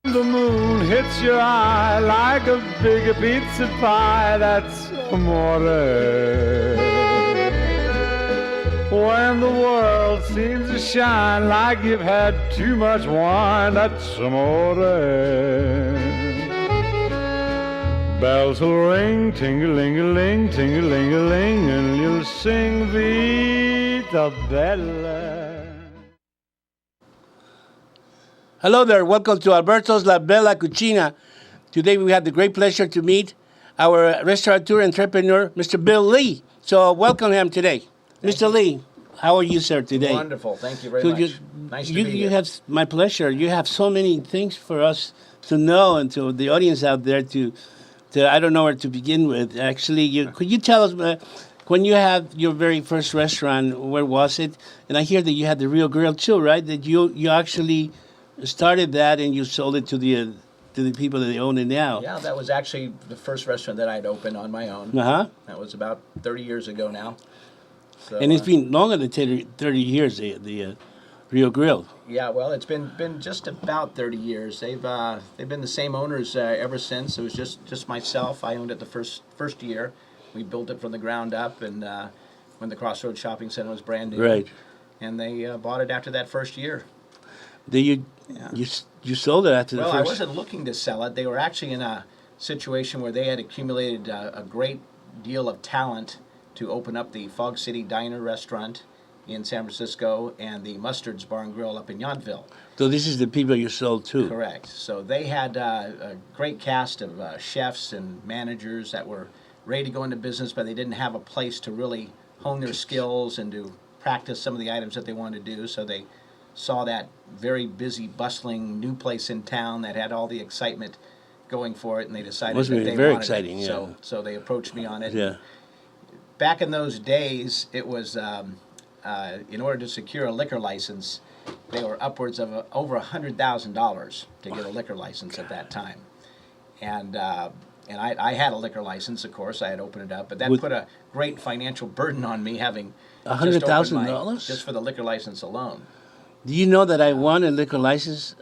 The moon hits your eye like a big pizza pie, that's amore. When the world seems to shine like you've had too much wine, that's amore. Bells will ring, ting-a-ling-a-ling, ting-a-ling-a-ling, and you'll sing Vita Bella. Hello there. Welcome to Alberto's La Bella Cuccina. Today we have the great pleasure to meet our restaurateur entrepreneur, Mr. Bill Lee. So welcome him today. Mr. Lee, how are you, sir, today? Wonderful. Thank you very much. Nice to be here. You have my pleasure. You have so many things for us to know and to the audience out there to I don't know where to begin with. Actually, could you tell us when you had your very first restaurant, where was it? And I hear that you had the Real Grill too, right? That you actually started that and you sold it to the people that they own it now. Yeah, that was actually the first restaurant that I'd opened on my own. Uh-huh. That was about 30 years ago now. So, And it's been longer than 30 years, the Rio Grill. Yeah, well, it's been just about 30 years. They've been the same owners ever since. It was just myself. I owned it the first year. We built it from the ground up, and when the Crossroads Shopping Center was brand new. Right. And they bought it after that first year. You sold it after the first... Well, I wasn't looking to sell it. They were actually in a situation where they had accumulated a great deal of talent to open up the Fog City Diner restaurant in San Francisco and the Mustard's Bar and Grill up in Yountville. So this is the people you sold to. Correct. So they had a great cast of chefs and managers that were ready to go into business, but they didn't have a place to really hone their skills and to practice some of the items that they wanted to do. So they saw that very busy, bustling new place in town that had all the excitement going for it, and they decided Must that be they very wanted exciting, it. yeah. So they approached me on it. Yeah. Back in those days, it was in order to secure a liquor license, they were upwards of over $100,000 to get a liquor license at that time, and I had a liquor license, of course. I had opened it up, but that put a great financial burden on me having $100,000 just for the liquor license alone. Do you know that I won a liquor license,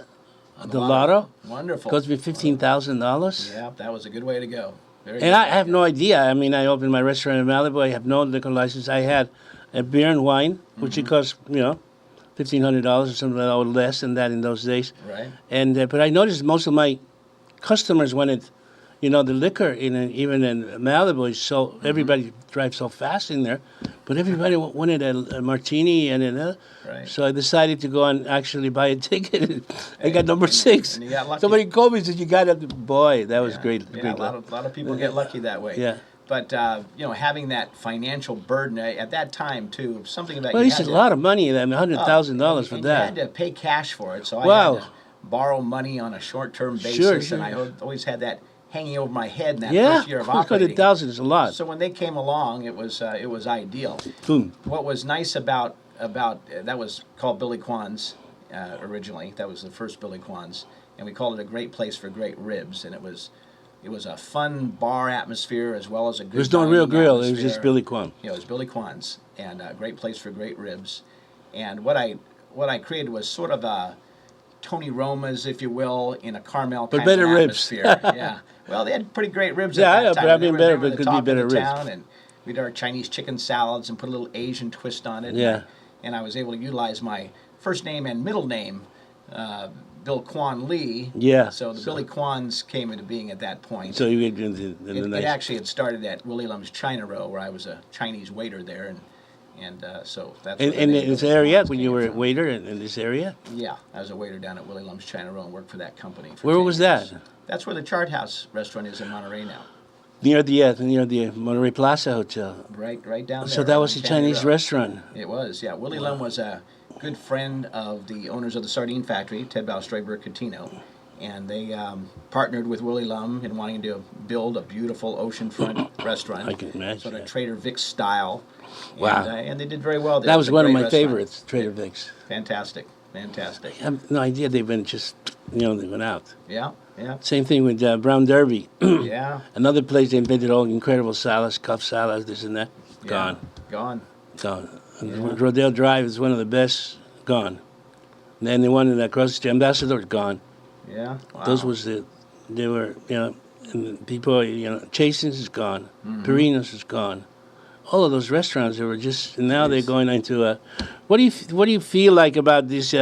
the lotto? Wonderful. Cost me $15,000. Yeah, that was a good way to go. And I have no idea. I mean, I opened my restaurant in Malibu. I have no liquor license. I had a beer and wine, which it cost, $1,500 or something or less than that in those days. Right. And but I noticed most of my customers wanted, the liquor even in Malibu is so everybody drives so fast in there, but everybody wanted a martini and Right. so I decided to go and actually buy a ticket. I got number 6. And you got lucky. Somebody called me and said, "You got it." Boy, that was great. Yeah, great a lot of people get lucky that way. Yeah. But having that financial burden at that time too, something that Well, you it's had a lot of money. I mean, $100,000 for and that. You had to pay cash for it, so I Wow. had to borrow money on a short-term basis, Sure. and I always had that hanging over my head in that Yeah, first year of operating. $100,000 is a lot. So when they came along, it was ideal. Boom. What was nice about that was called Billy Kwan's originally. That was the first Billy Kwan's, and we called it a great place for great ribs. And it was a fun bar atmosphere as well as a good. There's no dining Real Grill. It was atmosphere. just Billy Kwan. It was Billy Kwan's, and a great place for great ribs. And what I created was sort of a Tony Roma's, if you will, in a Carmel But kind better of ribs. atmosphere. Yeah. Well, they had pretty great ribs Yeah, at that yeah, time. but I They mean were- better, they were but the it could be top of better the ribs. town, and we did our Chinese chicken salads and put a little Asian twist on it. Yeah. And I was able to utilize my first name and middle name, Bill Kwan Lee. Yeah. So the Billy Kwans came into being at that point. So you get into the It nice. actually had started at Willie Lum's China Row, where I was a Chinese waiter there, and so that's. where the In name this Billy area, Kwan's when you came were a from. waiter in this area? Yeah, I was a waiter down at Willie Lum's China Row and worked for that company. For Where 10 was years. that? That's where the Chart House restaurant is in Monterey now. Near the Monterey Plaza Hotel. Right down there. So that was a on Channing Chinese Road. restaurant. It was, yeah. Willie Lum was a good friend of the owners of the sardine factory, Ted Balstraber Catino, and they partnered with Willie Lum in wanting to build a beautiful oceanfront restaurant. I can imagine Sort of that. Trader Vic's style. Wow. And they did very well there. That It was a one of great my restaurant. favorites, Trader Vic's. Fantastic. I have no idea they went they went out. Yeah. Same thing with Brown Derby. Yeah. Another place they invented all incredible salads, cup salads, this and that. Gone. Gone. And Rodale Drive is one of the best. Gone. And then the one across the street, Ambassador, gone. Yeah. Wow. Those was they were, and people, Chasen's is gone, Perino's is gone. All of those restaurants, they were just, now they're Jeez. going into a, what do you feel like about this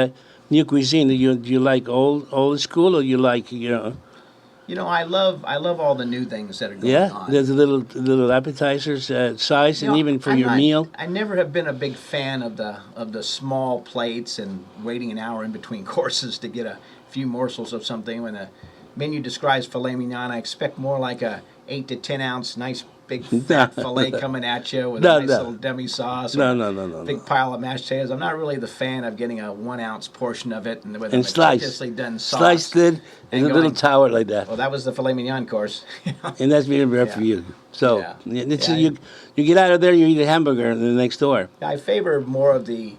new cuisine? Do you like old school, or you like, I love all the new things that are going yeah, on. there's little appetizers size, and even for I'm your not- meal. I never have been a big fan of the small plates and waiting an hour in between courses to get a few morsels of something. When the menu describes filet mignon, I expect more like a 8 to 10 ounce nice big fat filet coming at you with No, a nice no. little demi sauce. No, or no. big pile of mashed potatoes. I'm not really the fan of getting a 1 ounce portion of it and with a And sliced. meticulously done sauce. Sliced it in And a little going- tower like that. Well, that was the filet mignon course. And that's being rare Yeah. for you. So Yeah. it's, Yeah, you get out of there, you eat a hamburger in the next door. I favor more of the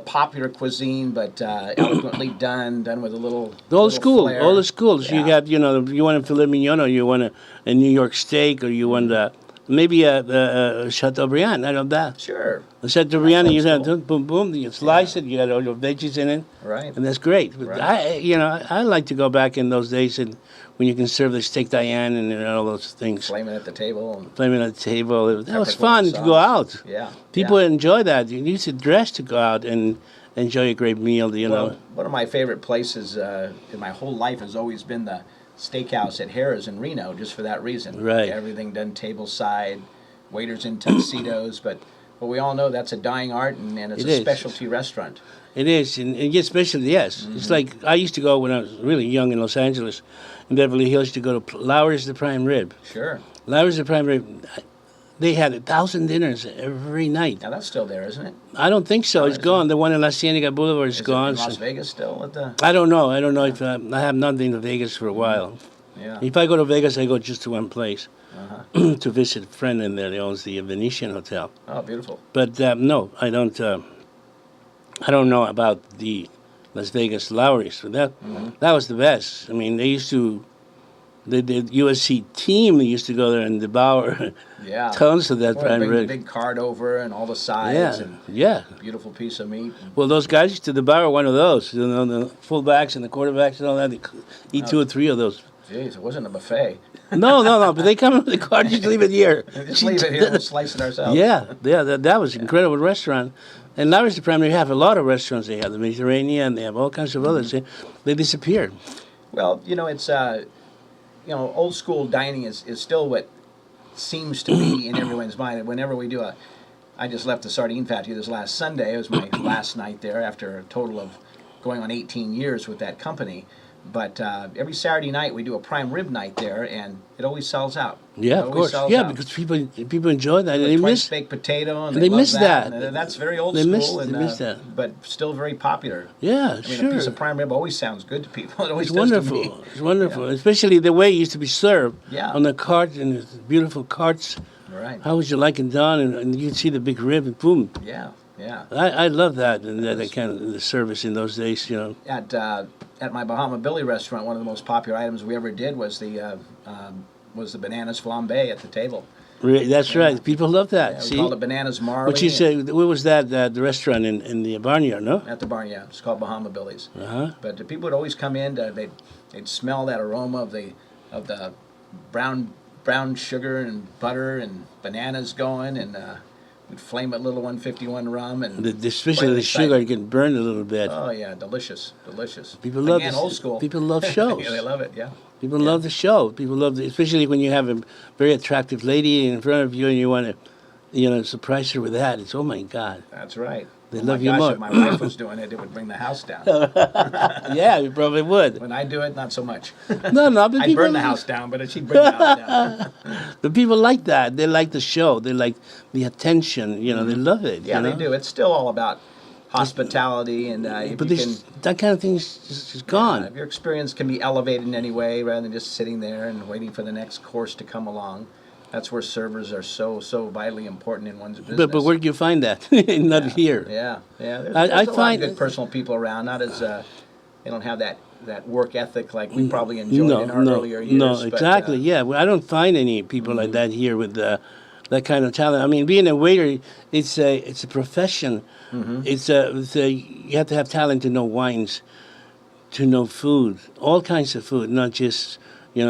popular cuisine, but eloquently done with a little The old little school, flair. all the schools. You Yeah. got, you want a filet mignon, or you want a New York steak, or you want maybe a Chateaubriand. I don't know that. Sure, A Chateaubriand, you sounds have boom, boom, you slice it, you got all your veggies in it, right. and that's great. But Right. I like to go back in those days and when you can serve the steak Diane and all those things. Flaming at the table. And, Flaming at the table. That was Peppercorn fun to go sauce. out. yeah. People yeah. enjoy that. You need to dress to go out and enjoy a great meal, Well, one of my favorite places in my whole life has always been the steakhouse at Harrah's in Reno, just for that reason. Right. Everything done table side, waiters in tuxedos, but we all know that's a dying art, and it's It a is. specialty restaurant. It is, and especially, yes. It's like I used to go when I was really young in Los Angeles, in Beverly Hills, to go to Lowry's the Prime Rib. Sure. Lowry's the Prime Rib, they had 1,000 dinners every night. Now that's still there, isn't it? I don't think so. It's is gone. The one in La Cienega Boulevard is Is gone. it in Las so- Vegas still at the? I don't know. I don't know if I have not been to Vegas for a while. Yeah. If I go to Vegas, I go just to one place Uh-huh. to visit a friend in there that owns the Venetian Hotel. Oh, beautiful. But no, I don't. I don't know about the Las Vegas Lowry's. But that was the best. I mean, they used to. The USC team used to go there and devour Yeah. tons of that Well, prime bring rib. the big card over and all the sides Yeah, and yeah. beautiful piece of meat. Well, those guys used to devour one of those. The fullbacks and the quarterbacks and all that. They eat 2 or 3 of those. Jeez, it wasn't a buffet. No. But they come in with the card. Just leave it here. Just leave it here. We'll slice it ourselves. Yeah. That was an incredible restaurant. And Lowry's the Prime, they have a lot of restaurants. They have the Mediterranean, they have all kinds of others. They disappeared. Well, it's old school dining is still what seems to be in everyone's mind. Whenever we do I just left the sardine factory this last Sunday. It was my last night there after a total of going on 18 years with that company. But every Saturday night we do a prime rib night there, and it always sells out. Yeah, It of always course. sells Yeah, out. because people enjoy that. And they Twice miss. baked potato, and they love miss that. And that's very old They school. miss- and, they miss that. But still very popular. Yeah, I mean, sure. a piece of prime rib always sounds good to people. It always It's does wonderful. to me. It's wonderful, especially the way it used to be served Yeah. on the cart and the beautiful carts. Right. How would you like it done? And you'd see the big rib and boom. Yeah. Yeah. I love that and that kind of the service in those days. At my Bahama Billy restaurant, one of the most popular items we ever did was the bananas flambe at the table. That's right. People love that. Yeah, we see, called it bananas marley. which is where was that? The restaurant in the barnyard, no? at the barn, yeah. It's called Bahama Billy's. Uh-huh. But the people would always come in. They'd smell that aroma of the brown sugar and butter and bananas going, and we'd flame it a little 151 rum and Especially quite the sugar exciting. can burn a little bit. Oh yeah, delicious. People love Again, this- old school. people love shows. Yeah, they love it. Yeah. People love the show. People love, especially when you have a very attractive lady in front of you and you want to, surprise her with that. It's, oh my God. That's right. They Oh love my you gosh, more. If my wife was doing it, it would bring the house down. Yeah, you probably would. When I do it, not so much. No, but I'd people, burn the house down, but she'd bring the house down. the people like that. They like the show. They like the attention. They love it. Yeah, they do. It's still all about hospitality, and if But you can, that kind of thing is gone. if your experience can be elevated in any way, rather than just sitting there and waiting for the next course to come along, that's where servers are so vitally important in one's business. But where do you find that? Not here. Yeah. There's I a lot find- of good personal people around. Not as they don't have that work ethic like we probably enjoyed in our earlier years. No, but, exactly. Yeah, well, I don't find any people like that here with that kind of talent. I mean, being a waiter, it's a profession. Mm-hmm. You have to have talent to know wines, to know food, all kinds of food, not just,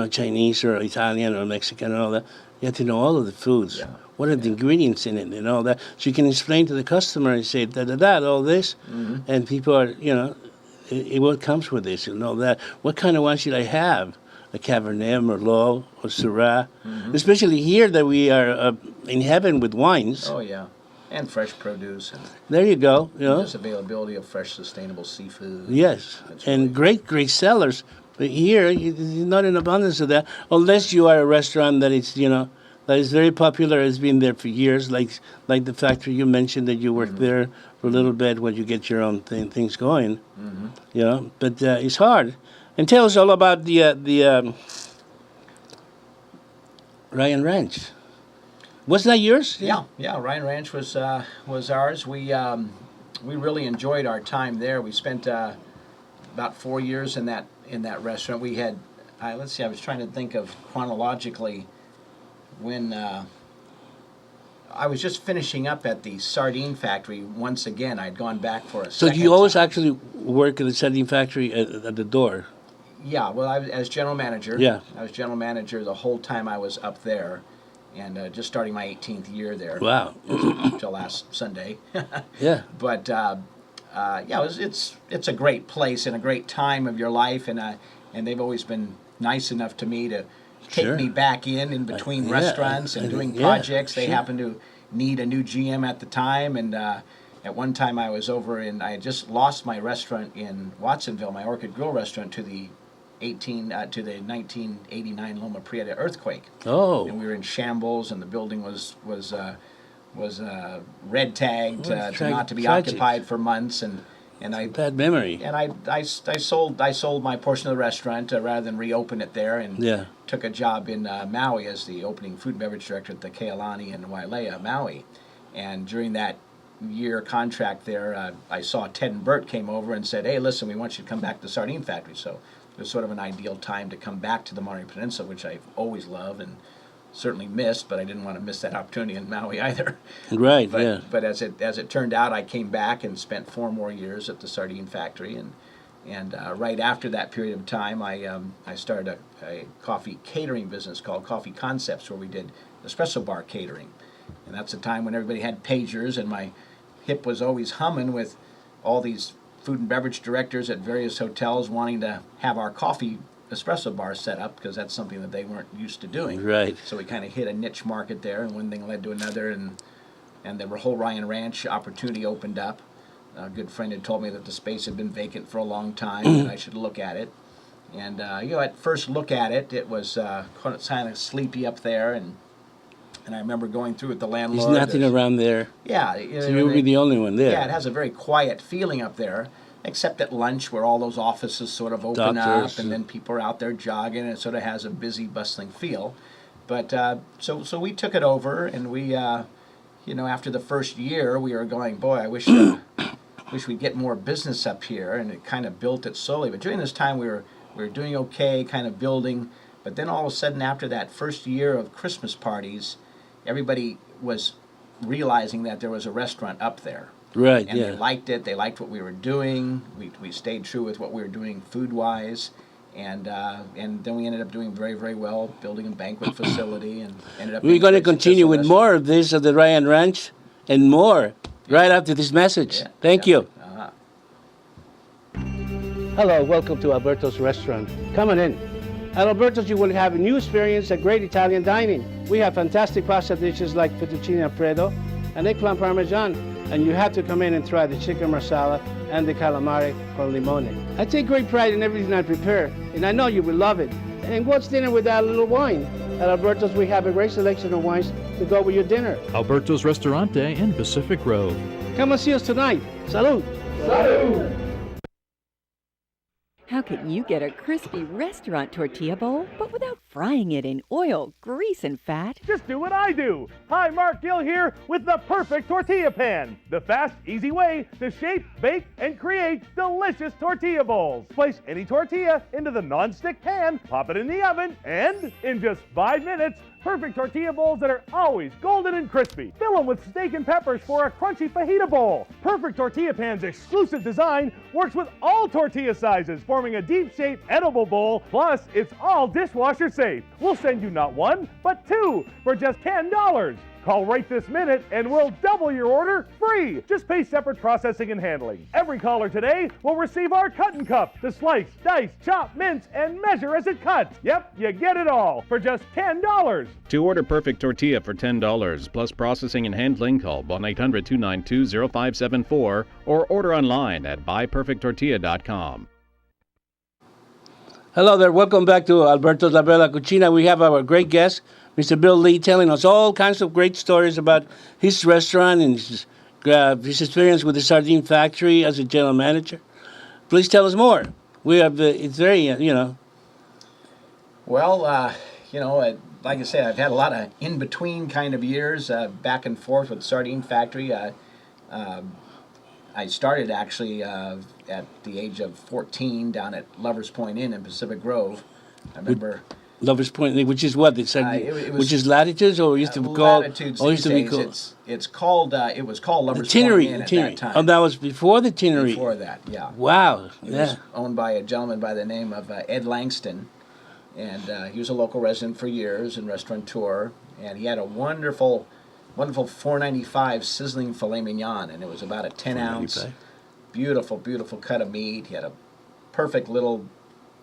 Chinese or Italian or Mexican and all that. You have to know all of the foods. Yeah. What are the ingredients in it and all that? So you can explain to the customer and say, all this. And people are, what comes with this and all that. What kind of wine should I have? A Cabernet, Merlot, or Syrah? Especially here that we are in heaven with wines. Oh, yeah. And fresh produce. And There you go. just availability of fresh, sustainable seafood. Yes, That's and really great sellers. But here, there's not an abundance of that, unless you are a restaurant that is, that is very popular, has been there for years, like the factory you mentioned that you worked there for a little bit while you get your own things going. But it's hard. And tell us all about the Ryan Ranch. Was that yours? Yeah. Ryan Ranch was ours. We really enjoyed our time there. We spent about 4 years in that restaurant. We had, let's see, I was trying to think of chronologically when I was just finishing up at the sardine factory once again. I'd gone back for a So second you always time. actually work at the sardine factory at the door? Yeah, well, as general manager. Yeah. I was general manager the whole time I was up there, and just starting my 18th year there. Wow. Till last Sunday. Yeah. But it's a great place and a great time of your life, and they've always been nice enough to me to take Sure. me back in between Yeah, restaurants I and doing think- projects. yeah, They sure. happened to need a new GM at the time, and at one time I was over I had just lost my restaurant in Watsonville, my Orchid Grill restaurant, to the 1989 Loma Prieta earthquake. Oh. And we were in shambles, and the building was red tagged to not to be tragic. occupied for months, and I Bad memory. I sold my portion of the restaurant rather than reopen it there, and Yeah. took a job in Maui as the opening food and beverage director at the Kealani in Wailea, Maui. And during that year contract there, I saw Ted and Bert came over and said, "Hey, listen, we want you to come back to the sardine factory." So it was sort of an ideal time to come back to the Monterey Peninsula, which I've always loved and certainly missed, but I didn't want to miss that opportunity in Maui either. Right, But, yeah. but as it turned out, I came back and spent 4 more years at the sardine factory, and right after that period of time, I started a coffee catering business called Coffee Concepts, where we did espresso bar catering, and that's a time when everybody had pagers, and my hip was always humming with all these food and beverage directors at various hotels wanting to have our coffee espresso bar set up, because that's something that they weren't used to doing. Right. So we kind of hit a niche market there, and one thing led to another, and the whole Ryan Ranch opportunity opened up. A good friend had told me that the space had been vacant for a long time, and I should look at it. And at first look at it, it was kind of sleepy up there, and I remember going through with the landlord. There's nothing around there. Yeah. So you'll be the only one there. Yeah, it has a very quiet feeling up there, except at lunch where all those offices sort of open Doctors. up, and then people are out there jogging, and it sort of has a busy, bustling feel. But so we took it over, and we, after the first year, we were going, boy, I wish we'd get more business up here, and it kind of built it slowly. But during this time, we were doing okay, kind of building. But then all of a sudden, after that first year of Christmas parties, everybody was realizing that there was a restaurant up there. Right, And yeah. they liked it. They liked what we were doing. We stayed true with what we were doing food-wise. And then we ended up doing very, very well, building a banquet facility, and ended up We're being a going to very continue successful with restaurant. more of this at the Ryan Ranch and more right after this message. Yeah, Thank yeah. you. Uh-huh. Hello, welcome to Alberto's restaurant. Come on in. At Alberto's, you will have a new experience at great Italian dining. We have fantastic pasta dishes like fettuccine alfredo and eggplant parmesan, and you have to come in and try the chicken marsala and the calamari con limone. I take great pride in everything I prepare, and I know you will love it. And what's dinner without a little wine? At Alberto's, we have a great selection of wines to go with your dinner. Alberto's Restaurante in Pacific Grove. Come and see us tonight. Salud! How can you get a crispy restaurant tortilla bowl, but without frying it in oil, grease, and fat. Just do what I do. Hi, Mark Gill here with the perfect tortilla pan. The fast, easy way to shape, bake, and create delicious tortilla bowls. Place any tortilla into the non-stick pan, pop it in the oven, and in just 5 minutes, perfect tortilla bowls that are always golden and crispy. Fill them with steak and peppers for a crunchy fajita bowl. Perfect Tortilla Pan's exclusive design works with all tortilla sizes, forming a deep-shaped edible bowl. Plus, it's all dishwasher safe. We'll send you not one, but 2 for just $10. Call right this minute and we'll double your order free. Just pay separate processing and handling. Every caller today will receive our cutting cup to slice, dice, chop, mince, and measure as it cuts. Yep, you get it all for just $10. To order perfect tortilla for $10 plus processing and handling, call 1-800-292-0574 or order online at buyperfecttortilla.com. Hello there. Welcome back to Alberto's La Bella Cuccina. We have our great guest, Mr. Bill Lee, telling us all kinds of great stories about his restaurant and his experience with the sardine factory as a general manager. Please tell us more. We have it's very Well, like I said, I've had a lot of in-between kind of years, back and forth with the sardine factory. I started actually at the age of 14 down at Lovers Point Inn in Pacific Grove. I remember. Lovers Point, which is what? It which is Latitudes, or used to be called? Latitudes Or used to be days, called? It's called. It was called Lovers Tinnery. Point Inn at that time. Oh, that was before the Tinnery. Before that, yeah. Wow. It was owned by a gentleman by the name of Ed Langston, and he was a local resident for years and restaurateur, and he had a wonderful $4.95 sizzling filet mignon, and it was about a 10-ounce, beautiful cut of meat. He had a perfect little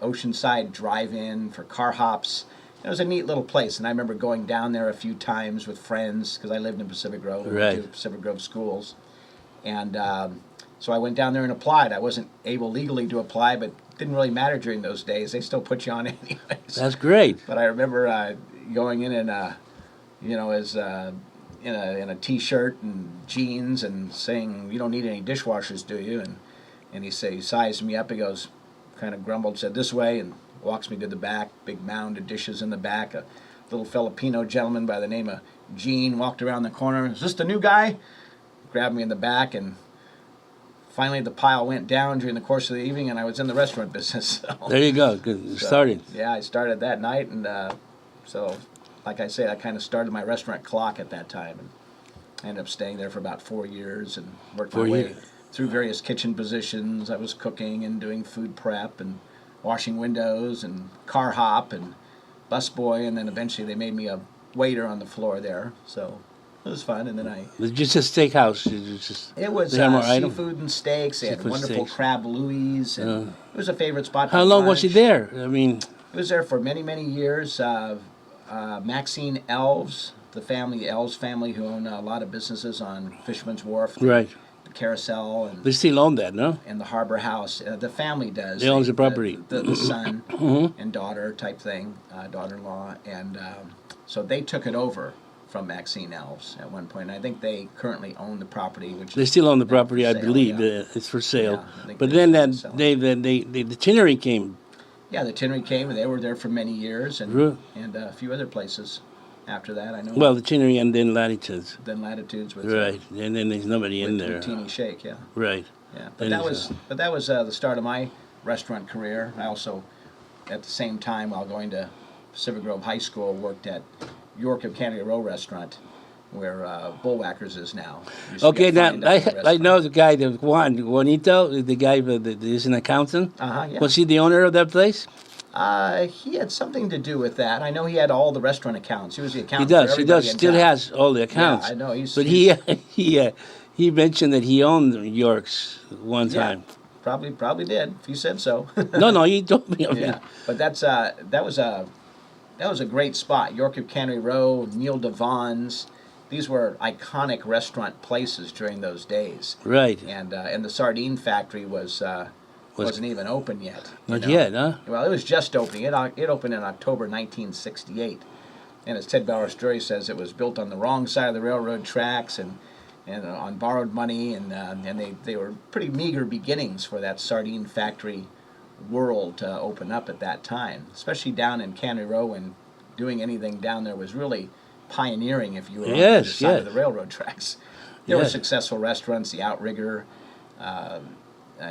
oceanside drive-in for car hops. It was a neat little place, and I remember going down there a few times with friends because I lived in Pacific Grove, right. went to Pacific Grove schools, and so I went down there and applied. I wasn't able legally to apply, but it didn't really matter during those days. They still put you on anyways. That's great. But I remember going in and in a t-shirt and jeans and saying, "You don't need any dishwashers, do you?" And he sized me up. He goes, kind of grumbled, said, "This way," and walks me to the back. Big mound of dishes in the back. A little Filipino gentleman by the name of Gene walked around the corner. "Is this the new guy?" Grabbed me in the back, and finally the pile went down during the course of the evening, and I was in the restaurant business. So. There you go. Good. Started. Yeah, I started that night, and so, like I say, I kind of started my restaurant clock at that time, and I ended up staying there for about 4 years and worked my way through various kitchen positions. I was cooking and doing food prep and washing windows and car hop and busboy, and then eventually they made me a waiter on the floor there. So it was fun, and then Was it just a steakhouse? It was seafood and steaks. They had wonderful crab louis, and it was a favorite spot. How long was he there? I mean, he was there for many, many years. Maxine Elves, the Elves family, who own a lot of businesses on Fisherman's Wharf, right? The Carousel, and they still own that, no? And the Harbor House. The family does. They own the property. The son and daughter type thing, daughter-in-law, and so they took it over from Maxine Elves at one point. And I think they currently own the property. They still own the property, I believe. Yeah. It's for sale. Yeah, but then the Tinnery came. Yeah, the Tinnery came, and they were there for many years, and a few other places after that. I know. Well, the Tinnery and then Latitudes. Then Latitudes was right, and then there's nobody in there. Teeny Shake, yeah. Right. Yeah, but that was the start of my restaurant career. I also, at the same time, while going to Pacific Grove High School, worked at York of Cannery Row restaurant, where Bullwhackers is now. Okay, now I know the guy, Juanito, the guy that is an accountant. Yeah. Was he the owner of that place? He had something to do with that. I know he had all the restaurant accounts. He was the accountant. He does. Still has all the accounts. Yeah, I know. But he mentioned that he owned York's one time. Probably did. If you said so. No, he told me. Yeah, but that was a great spot. York of Cannery Row, Neil Devon's. These were iconic restaurant places during those days. Right. And the sardine factory wasn't even open yet. Not yet, huh? Well, it was just opening. It opened in October 1968. And as Ted Bauer Story says, it was built on the wrong side of the railroad tracks and on borrowed money, and they were pretty meager beginnings for that sardine factory world to open up at that time, especially down in Cannery Row when doing anything down there was really pioneering if you were on the Yes, other side of yes. the railroad tracks. There were Yes. successful restaurants, the Outrigger,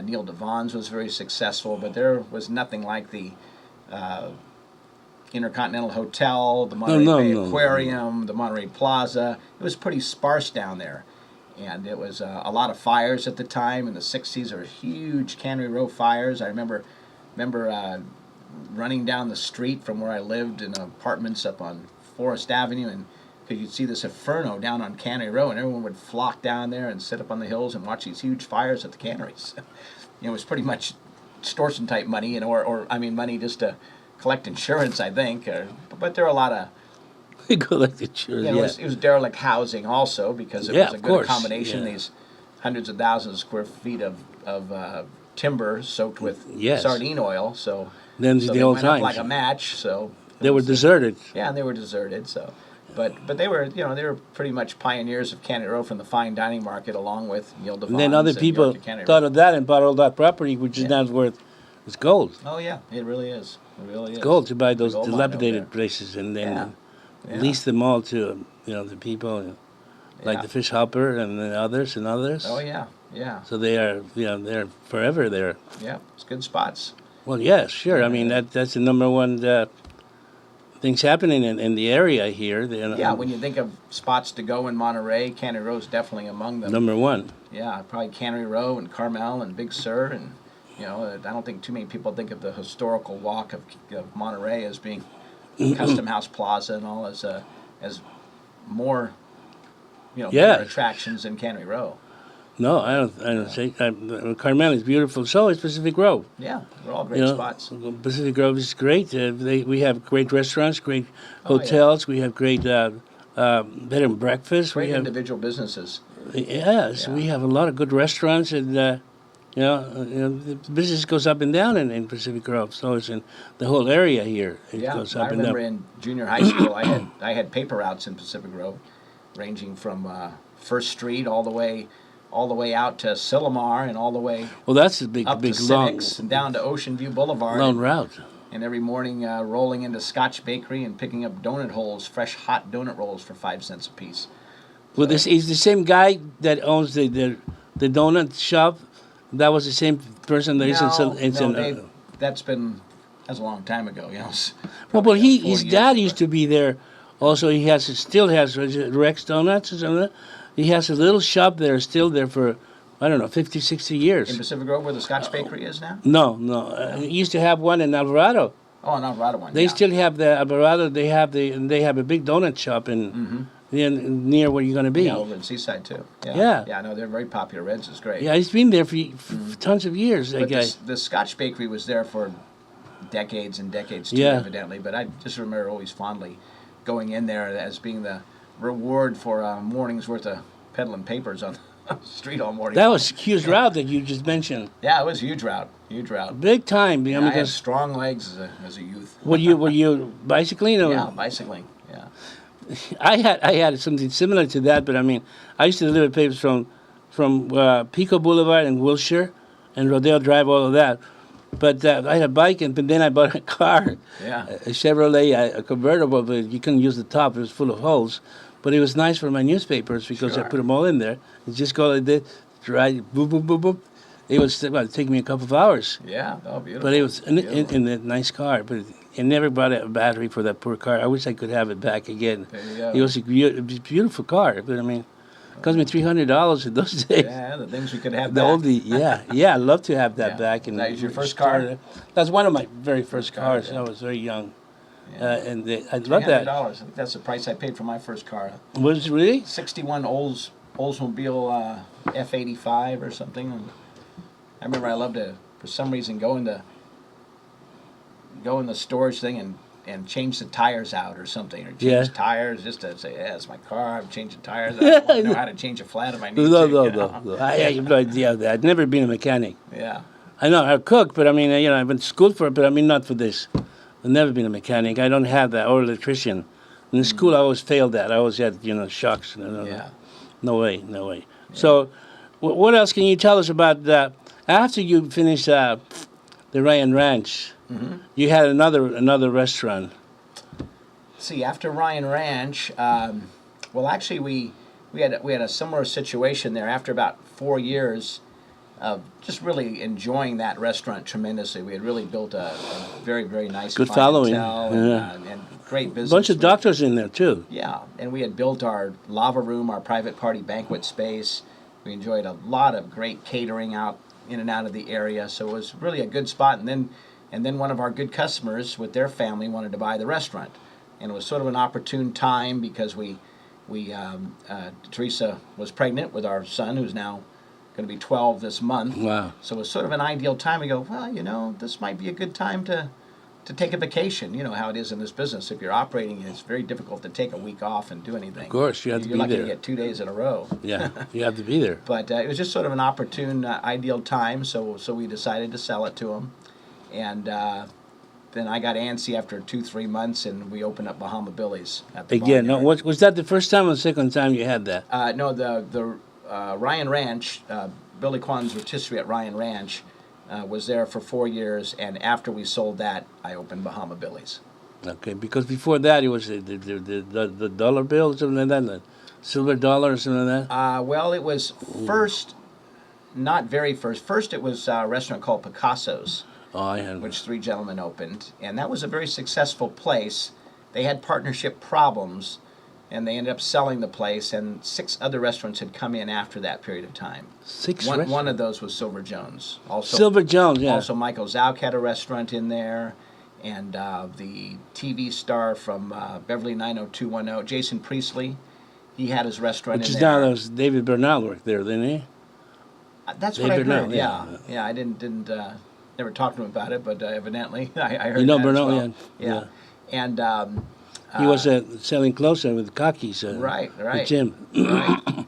Neil Devon's was very successful, but there was nothing like the Intercontinental Hotel, the Monterey Bay no. Aquarium, the Monterey Plaza. It was pretty sparse down there. And it was a lot of fires at the time. In the 60s, there were huge Cannery Row fires. I remember running down the street from where I lived in apartments up on Forest Avenue, and because you'd see this inferno down on Cannery Row, and everyone would flock down there and sit up on the hills and watch these huge fires at the canneries. It was pretty much extortion type money, or money just to collect insurance, I think. But there were a lot of We collected yours, yeah, it was derelict housing also, because it Yeah, was a of good course, combination. yeah. These hundreds of thousands of square feet of timber soaked with Yes. sardine oil. So Then so the they old went up times. like a match. So it They were was, deserted. yeah, and they were deserted. So, but they were pretty much pioneers of Cannery Row from the fine dining market, along with Neil Devon's And then other people York to Cannery thought Row. of that and bought all that property, which is Yeah. now worth, it's gold. Oh yeah, it really is. It really is. Gold to buy those The gold mine over dilapidated there. places and then Yeah. lease them all to, the people, like Yeah. the fish hopper and then others and others. Oh yeah, yeah, So they are, they're forever there. yeah. It's good spots. Well, yes, sure. I mean, that's the number one things happening in the area here. Yeah, when you think of spots to go in Monterey, Cannery Row is definitely among them. Number one. Yeah, probably Cannery Row and Carmel and Big Sur, and I don't think too many people think of the historical walk of Monterey as being Custom House Plaza and all as more Yeah. bigger attractions than Cannery Row. No, I don't say. Carmel is beautiful. So is Pacific Grove. Yeah, they're all great spots. Pacific Grove is great. We have great restaurants, great Oh, yeah. hotels. We have great bed and breakfast. Great We have individual businesses. yes, Yeah. we have a lot of good restaurants, and the business goes up and down in Pacific Grove. So it's in the whole area here. It Yeah, goes I up and remember up. in junior high school, I had paper routes in Pacific Grove, ranging from First Street all the way out to Sillamar and all the way Well, that's a big, up big to long, Civics and down to Ocean View Boulevard. long route. And every morning rolling into Scotch Bakery and picking up donut holes, fresh hot donut rolls for 5 cents a piece. Well, this is the same guy that owns the donut shop. That was the same person that is that's a long time ago. well, probably, but 40 his years dad ago. used to be there. Also, still has Rex Donuts or something. He has a little shop there, still there for, I don't know, 50, 60 years. In Pacific Grove, where the Scotch Bakery is now. No. He used to have one in Alvarado. Oh, an Alvarado one. They yeah. still have the Alvarado. They have a big donut shop near where you're going to be. Yeah, over in Seaside too. Yeah. Yeah, no, they're very popular. Red's is great. Yeah, he's been there for tons of years. That But guy. the Scotch Bakery was there for decades and decades too, Yeah. evidently. But I just remember always fondly going in there as being the reward for a morning's worth of peddling papers on the street all morning. That was Q's route that you just mentioned. Yeah, it was a huge route. Huge route. Big time. Yeah, I had because strong legs as a youth. were you bicycling? Or? Yeah, bicycling. Yeah. I had something similar to that, but I mean, I used to deliver papers from Pico Boulevard and Wilshire, and Rodeo Drive, all of that. But I had a bike, but then I bought a car, Yeah. a Chevrolet, a convertible, but you couldn't use the top; it was full of holes. But it was nice for my newspapers because I Sure. put them all in there. And just go like this, drive, boop, boop, boop, boop. It was it'd take me a couple of hours. Yeah. Oh, beautiful. But it was in Beautiful. a nice car. But it never brought a battery for that poor car. I wish I could have it back again. There you go. It was a beautiful car, but I mean, it cost me $300 in those days. Yeah, the things we could have The back. oldie, yeah, I'd love to have that Yeah. back. And That was your first car? That's one of my very first car, cars. yeah. I was very young, Yeah. and I'd love that. $300. I think that's the price I paid for my first car. Was it really? 61 Oldsmobile F85 or something. And I remember I loved to, for some reason, go in the storage thing and change the tires out or something, or change Yeah. tires just to say, yeah, it's my car, I'm changing tires. I don't know how to change a flat if I need to. No. you know? I have no idea of that. I'd never been a mechanic. Yeah. I know how to cook, but I mean, I've been to school for it, but I mean, not for this. I've never been a mechanic. I don't have that, or electrician. In school, I always failed that. I always had, shocks. Yeah. No way. So, what else can you tell us about after you finished the Ryan Ranch? Mm-hmm. You had another restaurant. see, after Ryan Ranch, well, actually, we had a similar situation there. After about 4 years of just really enjoying that restaurant tremendously, we had really built a very, very nice Good following. and great business. Bunch of doctors in there too. Yeah, and we had built our lava room, our private party banquet space. We enjoyed a lot of great catering out in and out of the area, so it was really a good spot. And then one of our good customers with their family wanted to buy the restaurant, and it was sort of an opportune time because Teresa was pregnant with our son, who's now going to be 12 this month. Wow. So it was sort of an ideal time. We go, well, this might be a good time to take a vacation. You know how it is in this business. If you're operating, it's very difficult to take a week off and do anything. Of course, you have to be You're lucky there. to get 2 days in a row. Yeah, you have to be there. But it was just sort of an opportune, ideal time, so we decided to sell it to him. And then I got antsy after 2-3 months, and we opened up Bahama Billy's at the Again, no, Barnyard. was that the first time or the second time you had that? No, the Ryan Ranch, Billy Kwan's rotisserie at Ryan Ranch, was there for 4 years, and after we sold that, I opened Bahama Billy's. Okay, because before that it was the dollar bill or something like that, the silver dollar or something like that. Well, it was first, not very first. First, it was a restaurant called Picasso's, Oh, I had. which 3 gentlemen opened, and that was a very successful place. They had partnership problems, and they ended up selling the place, and 6 other restaurants had come in after that period of time. One of those was Silver Jones. Also, Silver Jones, yeah. Also, Michael Zauk had a restaurant in there, and the TV star from Beverly 90210, Jason Priestley, he had his restaurant Which in is there. now those David Bernal worked there, didn't he? That's what I David heard. Bernal, Yeah, yeah. yeah. I didn't never talked to him about it, but evidently I heard. You know that as Bernal, well. yeah. And He was selling clothes with Cockies. right. The gym. Right.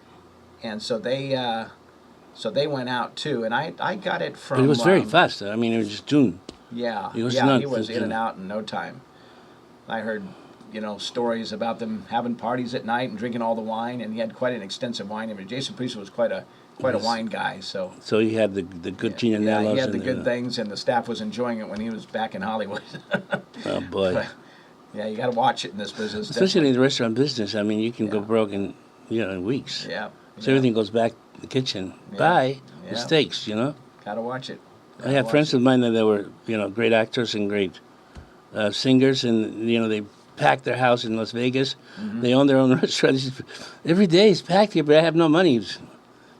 And so they went out too, and I got it from. But it was very fast. I mean, it was just June. Yeah, He was yeah, not he was in thinking- and out in no time. I heard, stories about them having parties at night and drinking all the wine, and he had quite an extensive wine. I mean, Jason Priestley was quite a wine guy, so. So he had the good Gianellos. Yeah, he had the and good things, and the staff was enjoying it when he was back in Hollywood. Oh boy. Yeah, you got to watch it in this business. Especially in the restaurant business. I mean, you can go broke in weeks. Yeah. So everything goes back to the kitchen. Yeah. Bye. Yeah. Mistakes, Got to watch it. I have friends of mine that were, great actors and great singers, and they packed their house in Las Vegas. Mm-hmm. They own their own restaurant. Every day it's packed here, but I have no money.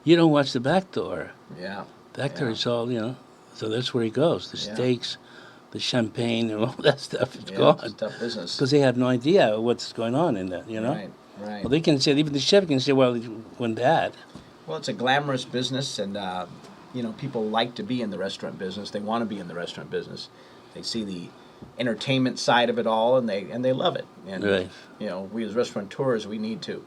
You don't watch the back door. Yeah. Back door is all, So that's where he goes. The steaks, the champagne, and all that stuff. It's Yeah, gone it's tough business. because they have no idea what's going on in that. Right. Well, they can say, even the chef can say, well, it went bad. Well, it's a glamorous business, and people like to be in the restaurant business. They want to be in the restaurant business. They see the entertainment side of it all, and they love it. And Right. we as restaurateurs, we need to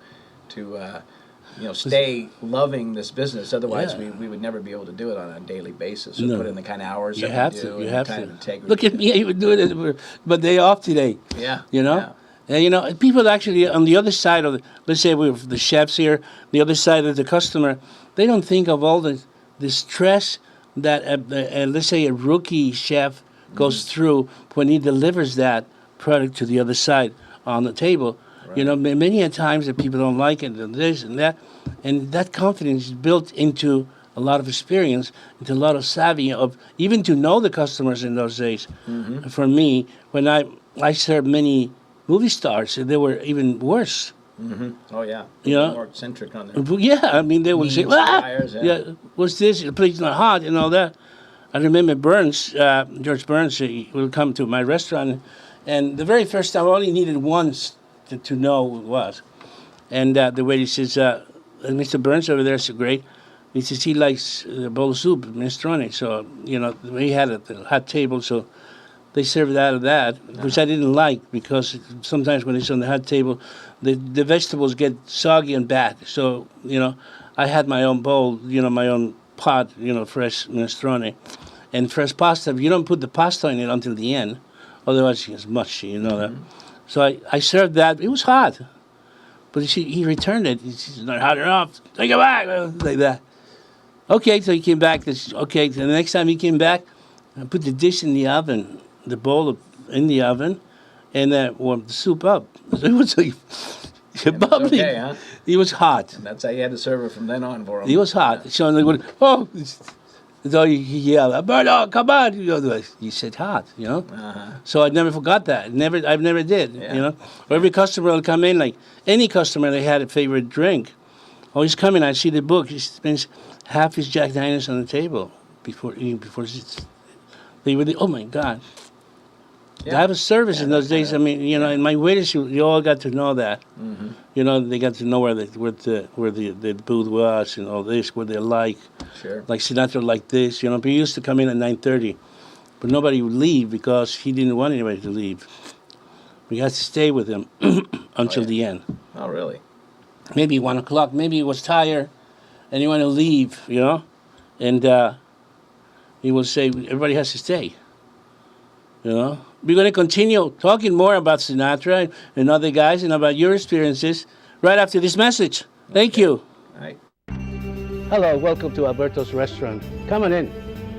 stay loving this business. Otherwise, Yeah. we would never be able to do it on a daily basis. No. Or put in the kind of hours You that have we to. do, You and have the kind to. of integrity. Look at me. I would do it, but day off today. Yeah. Yeah. And people actually on the other side of let's say we're the chefs here, the other side of the customer, they don't think of all the stress that let's say a rookie chef goes through when he delivers that product to the other side on the table. Right. Many a times that people don't like it and this and that confidence is built into a lot of experience, into a lot of savvy of even to know the customers in those days. Mm-hmm. For me, when I served many movie stars, they were even worse. Mm-hmm. Oh yeah. More eccentric on there. Yeah, I mean, they would say, Mean suppliers, yeah. what's this? The place is not hot and all that. I remember George Burns, he would come to my restaurant, and the very first time I only needed once to know who it was. And the waiter says, Mr. Burns over there is great. He says he likes a bowl of soup, minestrone. So, he had a hot table, so they served out of that, which I didn't like because sometimes when it's on the hot table, the vegetables get soggy and bad. So, I had my own bowl, my own pot, fresh minestrone. And fresh pasta, you don't put the pasta in it until the end. Otherwise, it's mushy, that. So I served that. It was hot. But he returned it. He said, not hot enough. Take it back. Like that. Okay, so he came back. Okay, so the next time he came back, I put the dish in the oven, the bowl in the oven, and warmed the soup up. It was like bubbly. okay, huh? It was hot. And that's how you had to serve it from then on for him. It was hot. So they would, oh, so he yelled, Alberto, come on. He said hot, So I never forgot that. I've never did, Every customer will come in, like any customer that had a favorite drink. Oh, he's coming, I see the book. He spends half his Jack Daniels on the table before they were oh my God. Yeah. I have a service in those days. I mean, in my waiters, you all got to know that. Mm-hmm. They got to know where the booth was and all this, what they like. Sure. Like Sinatra like this, But he used to come in at 9:30, but nobody would leave because he didn't want anybody to leave. We had to stay with him until the end. Oh, really? Maybe 1 o'clock. Maybe he was tired and he wanted to leave, and he will say, everybody has to stay. We're going to continue talking more about Sinatra and other guys and about your experiences right after this message. Thank you. All right. Hello, welcome to Alberto's restaurant. Come on in.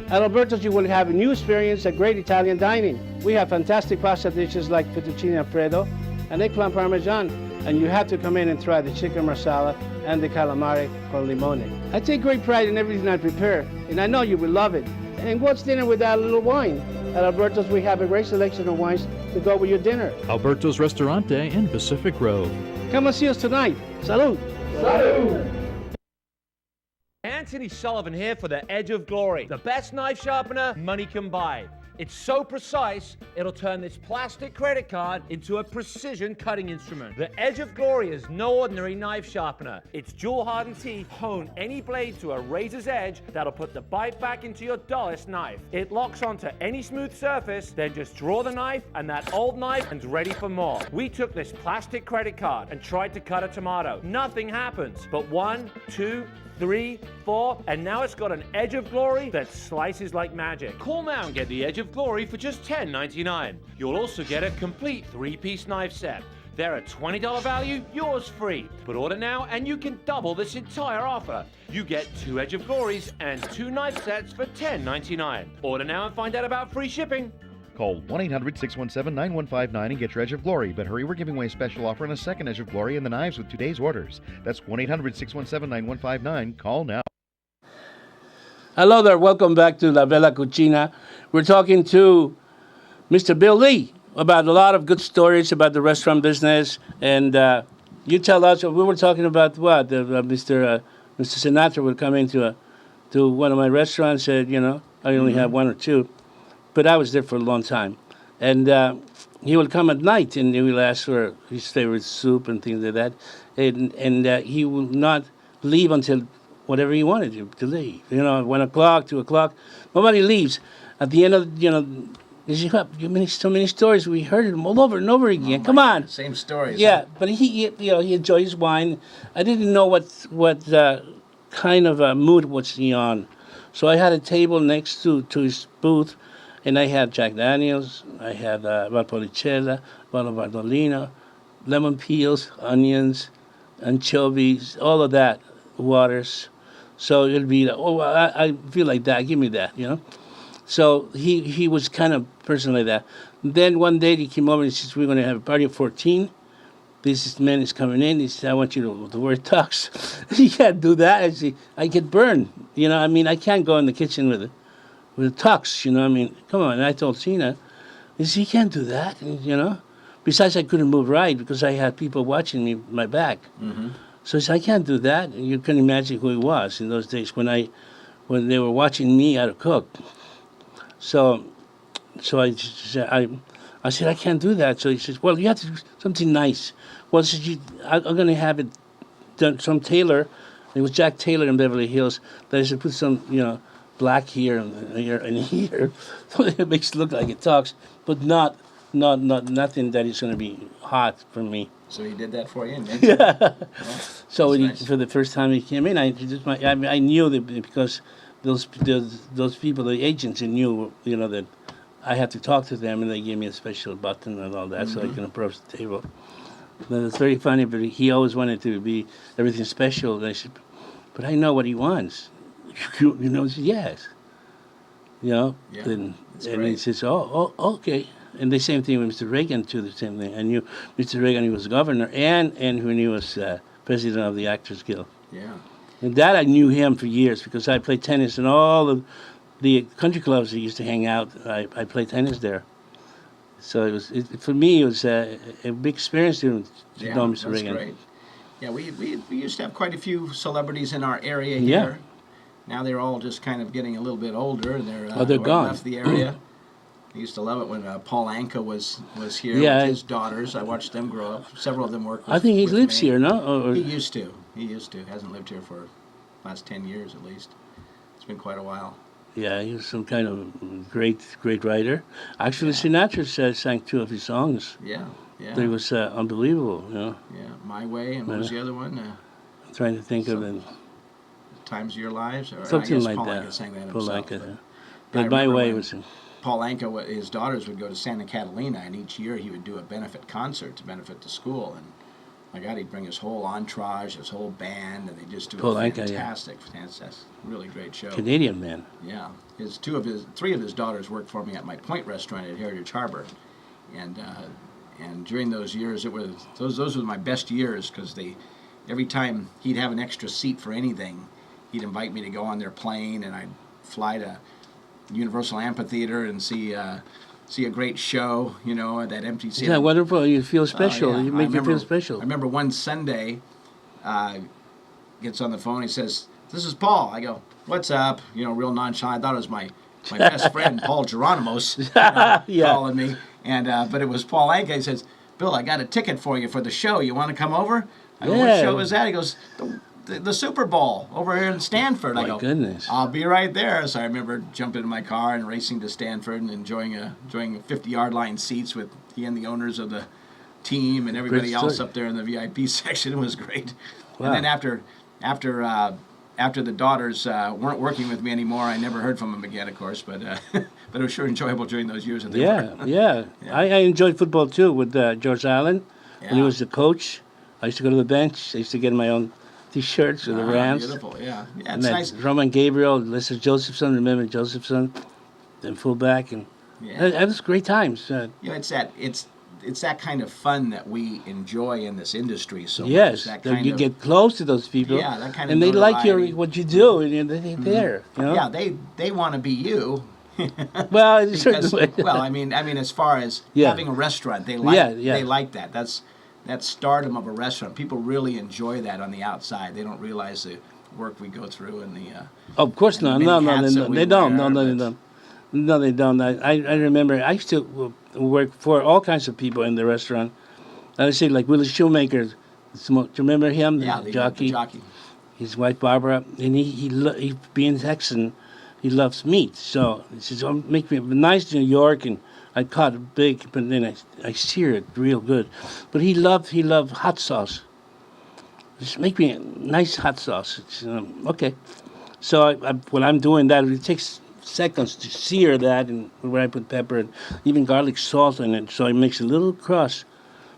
At Alberto's, you will have a new experience at great Italian dining. We have fantastic pasta dishes like fettuccine alfredo and eggplant parmesan. And you have to come in and try the chicken marsala and the calamari con limone. I take great pride in everything I prepare, and I know you will love it. And what's dinner without a little wine? At Alberto's, we have a great selection of wines to go with your dinner. Alberto's Restaurante in Pacific Grove. Come and see us tonight. Salud. Salud. Anthony Sullivan here for the Edge of Glory, the best knife sharpener money can buy. It's so precise, it'll turn this plastic credit card into a precision cutting instrument. The Edge of Glory is no ordinary knife sharpener. Its jewel-hardened teeth hone any blade to a razor's edge that'll put the bite back into your dullest knife. It locks onto any smooth surface, then just draw the knife and that old knife is ready for more. We took this plastic credit card and tried to cut a tomato. Nothing happens, but 1, 2, 3, 4, and now it's got an Edge of Glory that slices like magic. Call now and get the Edge of Glory for just $10.99. You'll also get a complete 3-piece knife set. They're a $20 value, yours free. But order now and you can double this entire offer. You get 2 Edge of Glories and 2 knife sets for $10.99. Order now and find out about free shipping. Call 1-800-617-9159 and get your Edge of Glory. But hurry, we're giving away a special offer and a second Edge of Glory in the knives with today's orders. That's 1-800-617-9159. Call now. Hello there. Welcome back to La Bella Cuccina. We're talking to Mr. Bill Lee about a lot of good stories about the restaurant business. And you tell us, we were talking about what? Mr. Sinatra would come into to one of my restaurants and, I only have 1 or 2. But I was there for a long time. And he would come at night and he would ask for his favorite soup and things like that. And he would not leave until whatever he wanted to leave. 1 o'clock, 2 o'clock. Nobody leaves. At the end of, so many stories. We heard them all over and over again. Come on. Same stories. Yeah, but he enjoyed his wine. I didn't know what kind of mood was he on. So I had a table next to his booth. And I had Jack Daniels, I had Valpolicella, Valverdolino, lemon peels, onions, anchovies, all of that, waters. So it'd be, I feel like that, give me that, So he was kind of person like that. Then one day he came over and says, we're going to have a party of 14. This man is coming in. He said, I want you to wear tux. You can't do that. I said, I get burned. I can't go in the kitchen with a tux, come on. And I told Tina, he said, you can't do that, Besides, I couldn't move right because I had people watching me, my back. Mm-hmm. So I said, I can't do that. And you can imagine who he was in those days when they were watching me how to cook. So I said, I can't do that. So he says, well, you have to do something nice. Well, he said, I'm going to have it done, some tailor. It was Jack Taylor in Beverly Hills. That I should put some, black here and here, so it makes it look like it talks, but nothing that is going to be hot for me. So he did that for you? Yeah. Well, So nice. for the first time he came in, I knew that because those people, the agents, knew that I had to talk to them, and they gave me a special button and all that, so I can approach the table. But it's very funny, but he always wanted to be everything special. And I said, but I know what he wants. He said, yes. Yeah, And that's he great. says, oh, okay. And the same thing with Mr. Reagan, too, the same thing. I knew Mr. Reagan, he was governor, and when he was president of the Actors Guild. Yeah. And that I knew him for years because I played tennis in all of the country clubs he used to hang out. I played tennis there. So for me, it was a big experience to know Mr. That's Reagan. great. Yeah, we used to have quite a few celebrities in our area Yeah. here. Now they're all just kind of getting a little bit older, and they're They're gone. left the area. I used to love it when Paul Anka was here Yeah, with his daughters. I watched them grow up. Several of them worked with I think he with lives me. here, no? Or, He used to. Hasn't lived here for the last 10 years at least. It's been quite a while. yeah, he was some kind of great writer. Actually, Sinatra sang 2 of his songs. Yeah. They was unbelievable, you know. Yeah, My Way, and what was the other one? I'm trying to think of it. Times of Your Lives? Or, Something I guess like Paul that. Anka sang that Paul himself. Anka, but yeah. I But My remember Way when was... Paul Anka, his daughters would go to Santa Catalina, and each year he would do a benefit concert to benefit the school. And my God, he'd bring his whole entourage, his whole band, and they just do Paul a Anka, yeah. fantastic, really great show. Canadian man. Yeah, three of his daughters worked for me at my Point restaurant at Heritage Harbor, and during those years, those were my best years because every time he'd have an extra seat for anything, he'd invite me to go on their plane, and I'd fly to Universal Amphitheater and see a great show, at that empty seat. Isn't that wonderful? You feel special. Yeah. You make you feel special. I remember one Sunday, gets on the phone. He says, "This is Paul." I go, "What's up?" Real nonchalant. I thought it was my best friend Paul Geronimos calling me, and but it was Paul Anka. He says, "Bill, I got a ticket for you for the show. You want to come over?" I go, "What show is that?" He goes, The Super Bowl over here in Stanford." I go, goodness. "I'll be right there." So I remember jumping in my car and racing to Stanford and enjoying 50-yard line seats with he and the owners of the team and everybody else up there in the VIP section. It was great. Wow. And then after the daughters weren't working with me anymore, I never heard from them again, of course. But but it was sure enjoyable during those years. That they were. Yeah. I enjoyed football too with George Allen when he Yeah. was the coach. I used to go to the bench. I used to get my own T-shirts with the Rams. Beautiful, yeah. Yeah, And it's then nice. Roman Gabriel, Lester Josephson, remember Josephson, then fullback, and Yeah. that was great times. It's that kind of fun that we enjoy in this industry. So much. Yes, That that kind you of, get close to those people, Yeah, that kind of and they like notoriety. what you do, and they're there. You know? Yeah, they want to be you. Well, in a Because, certain way. well, I mean, as far as Yeah. having a restaurant, they like Yeah. they like that. That's that stardom of a restaurant. People really enjoy that on the outside. They don't realize the work we go through and the. Of course and not. the No, many no, hats they that don't. we They don't. wear, No, they but- don't. No, they don't. I remember I used to work for all kinds of people in the restaurant. I say like Willie Shoemaker. Do you remember him? Yeah, the jockey. The jockey. His wife Barbara, and he being Texan, he loves meat. So he says, "Oh, make me nice New York," and I caught it big, but then I sear it real good. But he loved hot sauce. Just make me a nice hot sauce. It's, okay. So when I'm doing that, it takes seconds to sear that, and where I put pepper and even garlic salt in it, so it makes a little crust.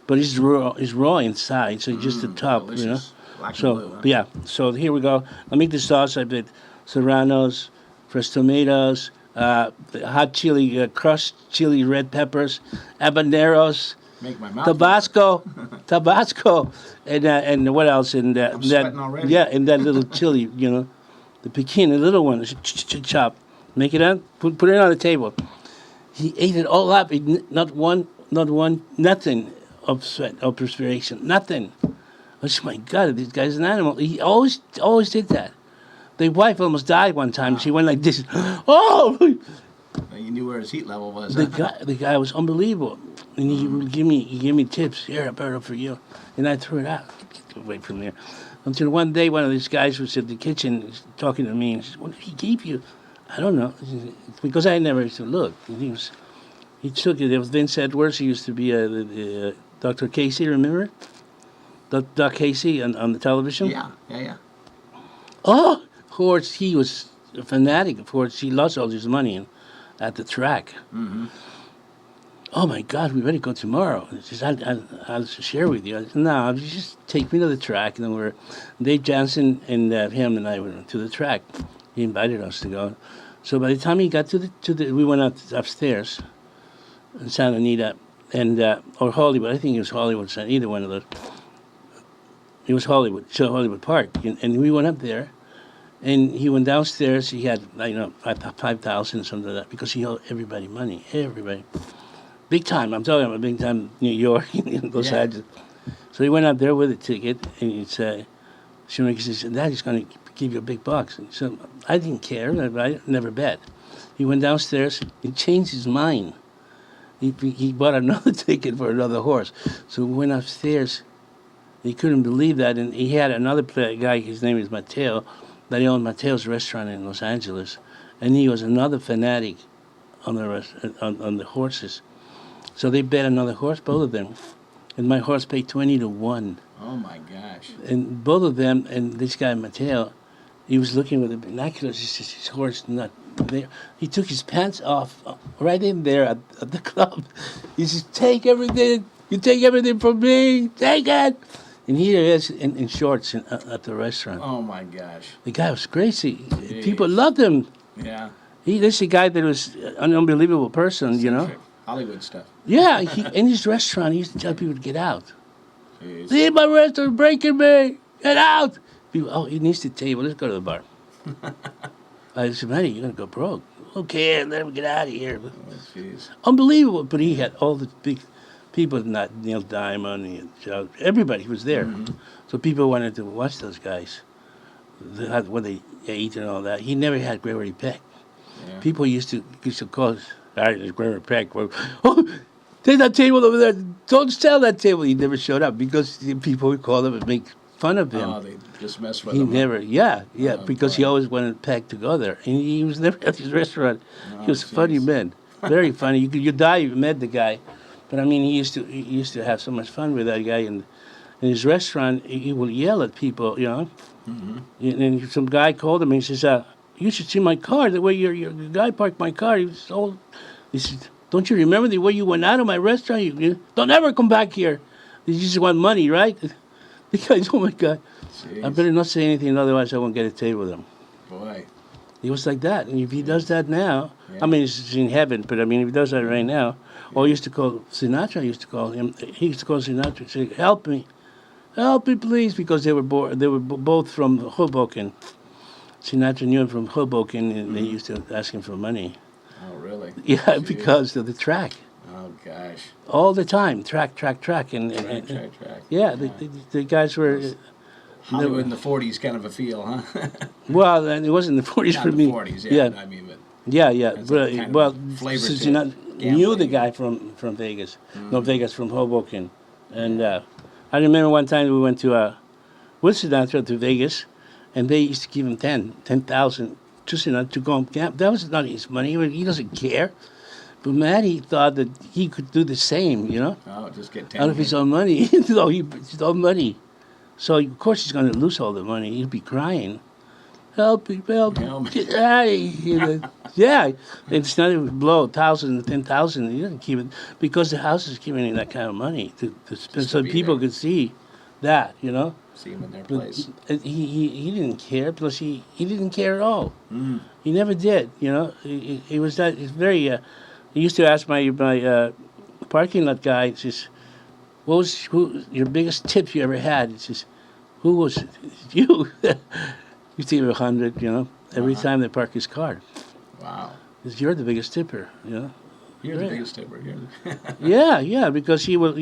But it's raw inside, so just the top, delicious. you know. Black and So blue, huh? yeah, so here we go. I make the sauce. I put serranos, fresh tomatoes, hot chili, crushed chili, red peppers, habaneros, Make my mouth. Tabasco, and what else? And I'm sweating already. Yeah, and that little chili, you know, the pekin, the little one, chop. Make it up, put it on the table. He ate it all up. Not one, nothing of sweat, of perspiration, nothing. I said, my God, this guy's an animal. He always did that. The wife almost died one time. She went like this. Oh! You knew where his heat level was. The guy was unbelievable, and he would give me tips. Here, Alberto, for you, and I threw it out. Get away from there. Until one day, one of these guys was at the kitchen talking to me, and he said, "What did he give you?" I don't know, because I never said, "Look." And he took it. There was Vince Edwards. He used to be Dr. Casey. Remember? Doc Casey on the television. Yeah. Oh, of course, he was a fanatic. Of course, he lost all his money at the track. Mm-hmm. Oh my God, we better go tomorrow. He says, I'll share with you. I said, no, just take me to the track. And then Dave Jansen and him and I went to the track. He invited us to go. So by the time he got to the we went upstairs, in Santa Anita, and or Hollywood. I think it was Hollywood, either one of those. It was Hollywood Park, and we went up there, and he went downstairs. He had, 5,000 something like that, because he owed everybody money, everybody, big time. I'm talking about big time, New York, Los Angeles. So he went up there with a ticket, and he said, Shoemaker says, Daddy's going to give you a big box. And so I didn't care. I never bet. He went downstairs. He changed his mind. He bought another ticket for another horse. So we went upstairs. He couldn't believe that. And he had another guy, his name is Mateo, that he owned Mateo's restaurant in Los Angeles. And he was another fanatic on the horses. So they bet another horse, both of them. And my horse paid 20-1. Oh, my gosh. And both of them, and this guy, Mateo, he was looking with the binoculars. He says, his horse not there. He took his pants off right in there at the club. He says, take everything. You take everything from me. Take it. And here he is in shorts at the restaurant. Oh, my gosh. The guy was crazy. Jeez. People loved him. Yeah. This is a guy that was an unbelievable person, you know. Hollywood stuff. Yeah, in his restaurant, he used to tell people to get out. Jeez. Leave my restaurant, breaking me. Get out. People, he needs the table. Let's go to the bar. I said, Matty, you're going to go broke. Okay, let him get out of here. Oh, jeez. Unbelievable. But he had all the big people, not Neil Diamond, everybody was there. Mm-hmm. So people wanted to watch those guys, what they ate and all that. He never had Gregory Peck. Yeah. People used to call us, Gregory Peck. Oh, take that table over there. Don't sell that table. He never showed up because people would call him and make fun of him. Oh, they just mess with him. him. He never, because he always wanted Peck to go there. And he was never at his restaurant. He was a funny man. Very funny. You die, you met the guy. But I mean, he used to have so much fun with that guy. And in his restaurant, he would yell at people, you know. Mm-hmm. And some guy called him and he says, you should see my car. The way your guy parked my car, he said, don't you remember the way you went out of my restaurant? You don't ever come back here. You just want money, right? The guy's, oh my God. Jeez. I better not say anything, otherwise I won't get a table with him. Boy. He was like that. And if he does that now, I mean, he's in heaven, but I mean, if he does that right now, or he used to call Sinatra, he used to call Sinatra and say, help me, please, because they were both from Hoboken. Sinatra knew him from Hoboken, and they used to ask him for money. Oh, really? Yeah, Jeez. Because of the track. Oh, gosh. All the time, track. And track. Yeah, the guys were... Hollywood in the 40s kind of a feel, huh? Well, and it wasn't the 40s Not for the me. 40s, yeah. I mean, but Yeah. Well, since you knew the guy from Vegas. Mm-hmm. No, Vegas, from Hoboken. And I remember one time we went to Sinatra to Vegas, and they used to give him 10,000 to Sinatra to go on camp. That was not his money. He doesn't care. But Matty thought that he could do the same, you know? Oh, just get 10 out of his own money. His own money. So, of course, he's going to lose all the money. He'll be crying. Help me. Get out of here. Yeah. It's not even blow 1,000, 10,000. He doesn't keep it because the house is giving him that kind of money to spend so people could see that, you know? See him in their place. He didn't care. Plus, he didn't care at all. Mm. He never did, you know? He was that, he's very... He used to ask my parking lot guy, he says, what was your biggest tip you ever had? He says, who was it? You. You give 100, you know, every time they park his car. Wow. Because you're the biggest tipper, you know. You're the biggest tipper. Yeah, because he will,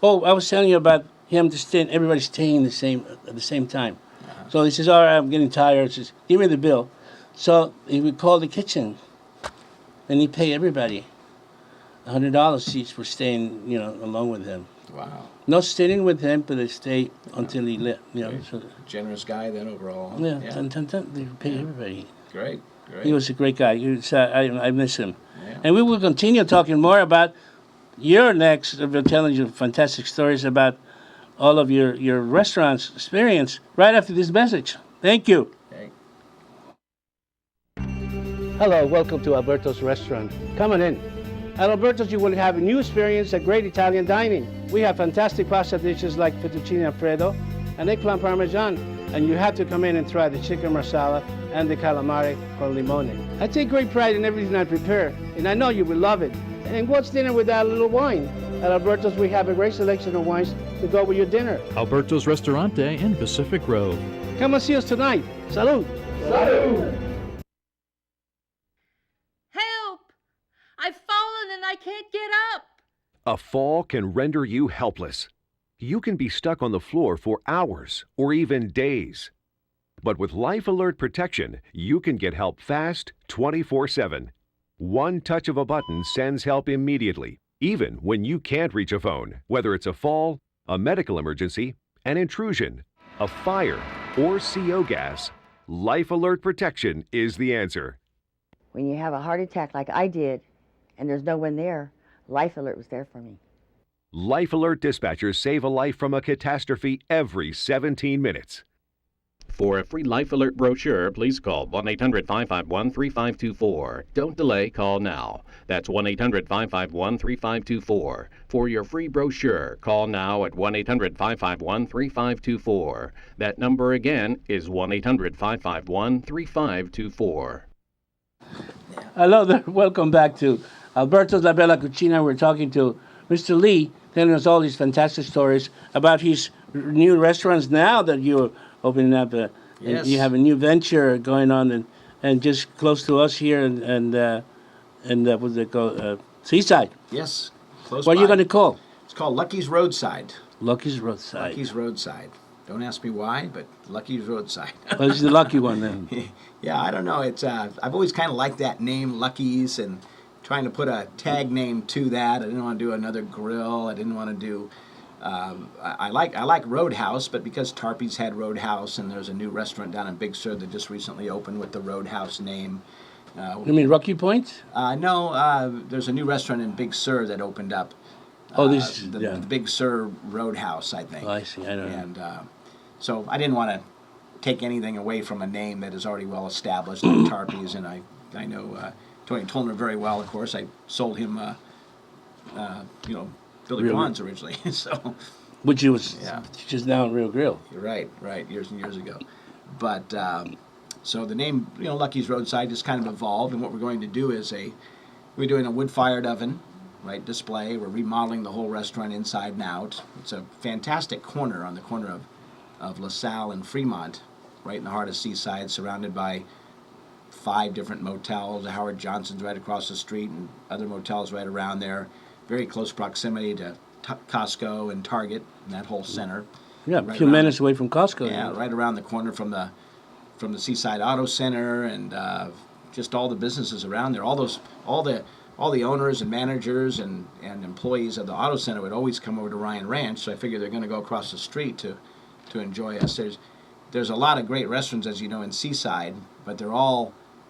I was telling you about him everybody staying at the same time. Uh-huh. So he says, all right, I'm getting tired. He says, give me the bill. So he would call the kitchen. And he paid everybody $100 each for staying, you know, along with him. Wow. Not staying with him, but they stayed until he left. You know, so, generous guy then overall. Yeah. They paid everybody. Great. He was a great guy. I miss him. Yeah. And we will continue talking more about your next. We're telling you fantastic stories about all of your restaurants experience right after this message. Thank you. Okay. Hello, welcome to Alberto's restaurant. Come on in. At Alberto's, you will have a new experience at great Italian dining. We have fantastic pasta dishes like fettuccine alfredo and eggplant parmesan, and you have to come in and try the chicken marsala and the calamari con limone. I take great pride in everything I prepare, and I know you will love it. And what's dinner without a little wine? At Alberto's, we have a great selection of wines to go with your dinner. Alberto's Restaurante in Pacific Grove. Come and see us tonight. Salud. Help! I've fallen and I can't get up. A fall can render you helpless. You can be stuck on the floor for hours or even days. But with Life Alert Protection, you can get help fast 24/7. One touch of a button sends help immediately, even when you can't reach a phone, whether it's a fall, a medical emergency, an intrusion, a fire, or CO gas. Life Alert Protection is the answer. When you have a heart attack like I did, and there's no one there, Life Alert was there for me. Life Alert dispatchers save a life from a catastrophe every 17 minutes. For a free Life Alert brochure, please call 1-800-551-3524. Don't delay, call now. That's 1-800-551-3524. For your free brochure, call now at 1-800-551-3524. That number again is 1-800-551-3524. Hello there. Welcome back to Alberto's La Bella Cuccina. We're talking to Mr. Lee, telling us all these fantastic stories about his new restaurants now that you're opening up. Yes. You have a new venture going on and just close to us here and what's it called? Seaside. Yes, close What by. are you going to call? It's called Lucky's Roadside. Lucky's Roadside. Lucky's Roadside. Don't ask me why, but Lucky's Roadside. Well, this is the lucky one then. Yeah, I don't know. It's I've always kind of liked that name, Lucky's, and trying to put a tag name to that. I didn't want to do another grill. I didn't want to do. I like Roadhouse, but because Tarpey's had Roadhouse, and there's a new restaurant down in Big Sur that just recently opened with the Roadhouse name. You mean Rocky Point? No, there's a new restaurant in Big Sur that opened up. The Big Sur Roadhouse, I think. Oh, I see. I don't know. And so I didn't want to take anything away from a name that is already well established, like Tarpey's, and I know Tony Tollner very well. Of course, I sold him, Billy Bond's originally. So, which was just now in Real Grill. You're right, years and years ago. But so the name, Lucky's Roadside, just kind of evolved, and what we're going to do is we're doing a wood-fired oven, right, display. We're remodeling the whole restaurant inside and out. It's a fantastic corner on the corner of LaSalle and Fremont, right in the heart of Seaside, surrounded by 5 different motels. Howard Johnson's right across the street, and other motels right around there. Very close proximity to Costco and Target and that whole center. Yeah, right a few minutes away from Costco. Yeah, right around the corner from the Seaside Auto Center, and just all the businesses around there. All the owners and managers and employees of the auto center would always come over to Ryan Ranch, so I figure they're going to go across the street to enjoy us. There's a lot of great restaurants, as you know, in Seaside, but the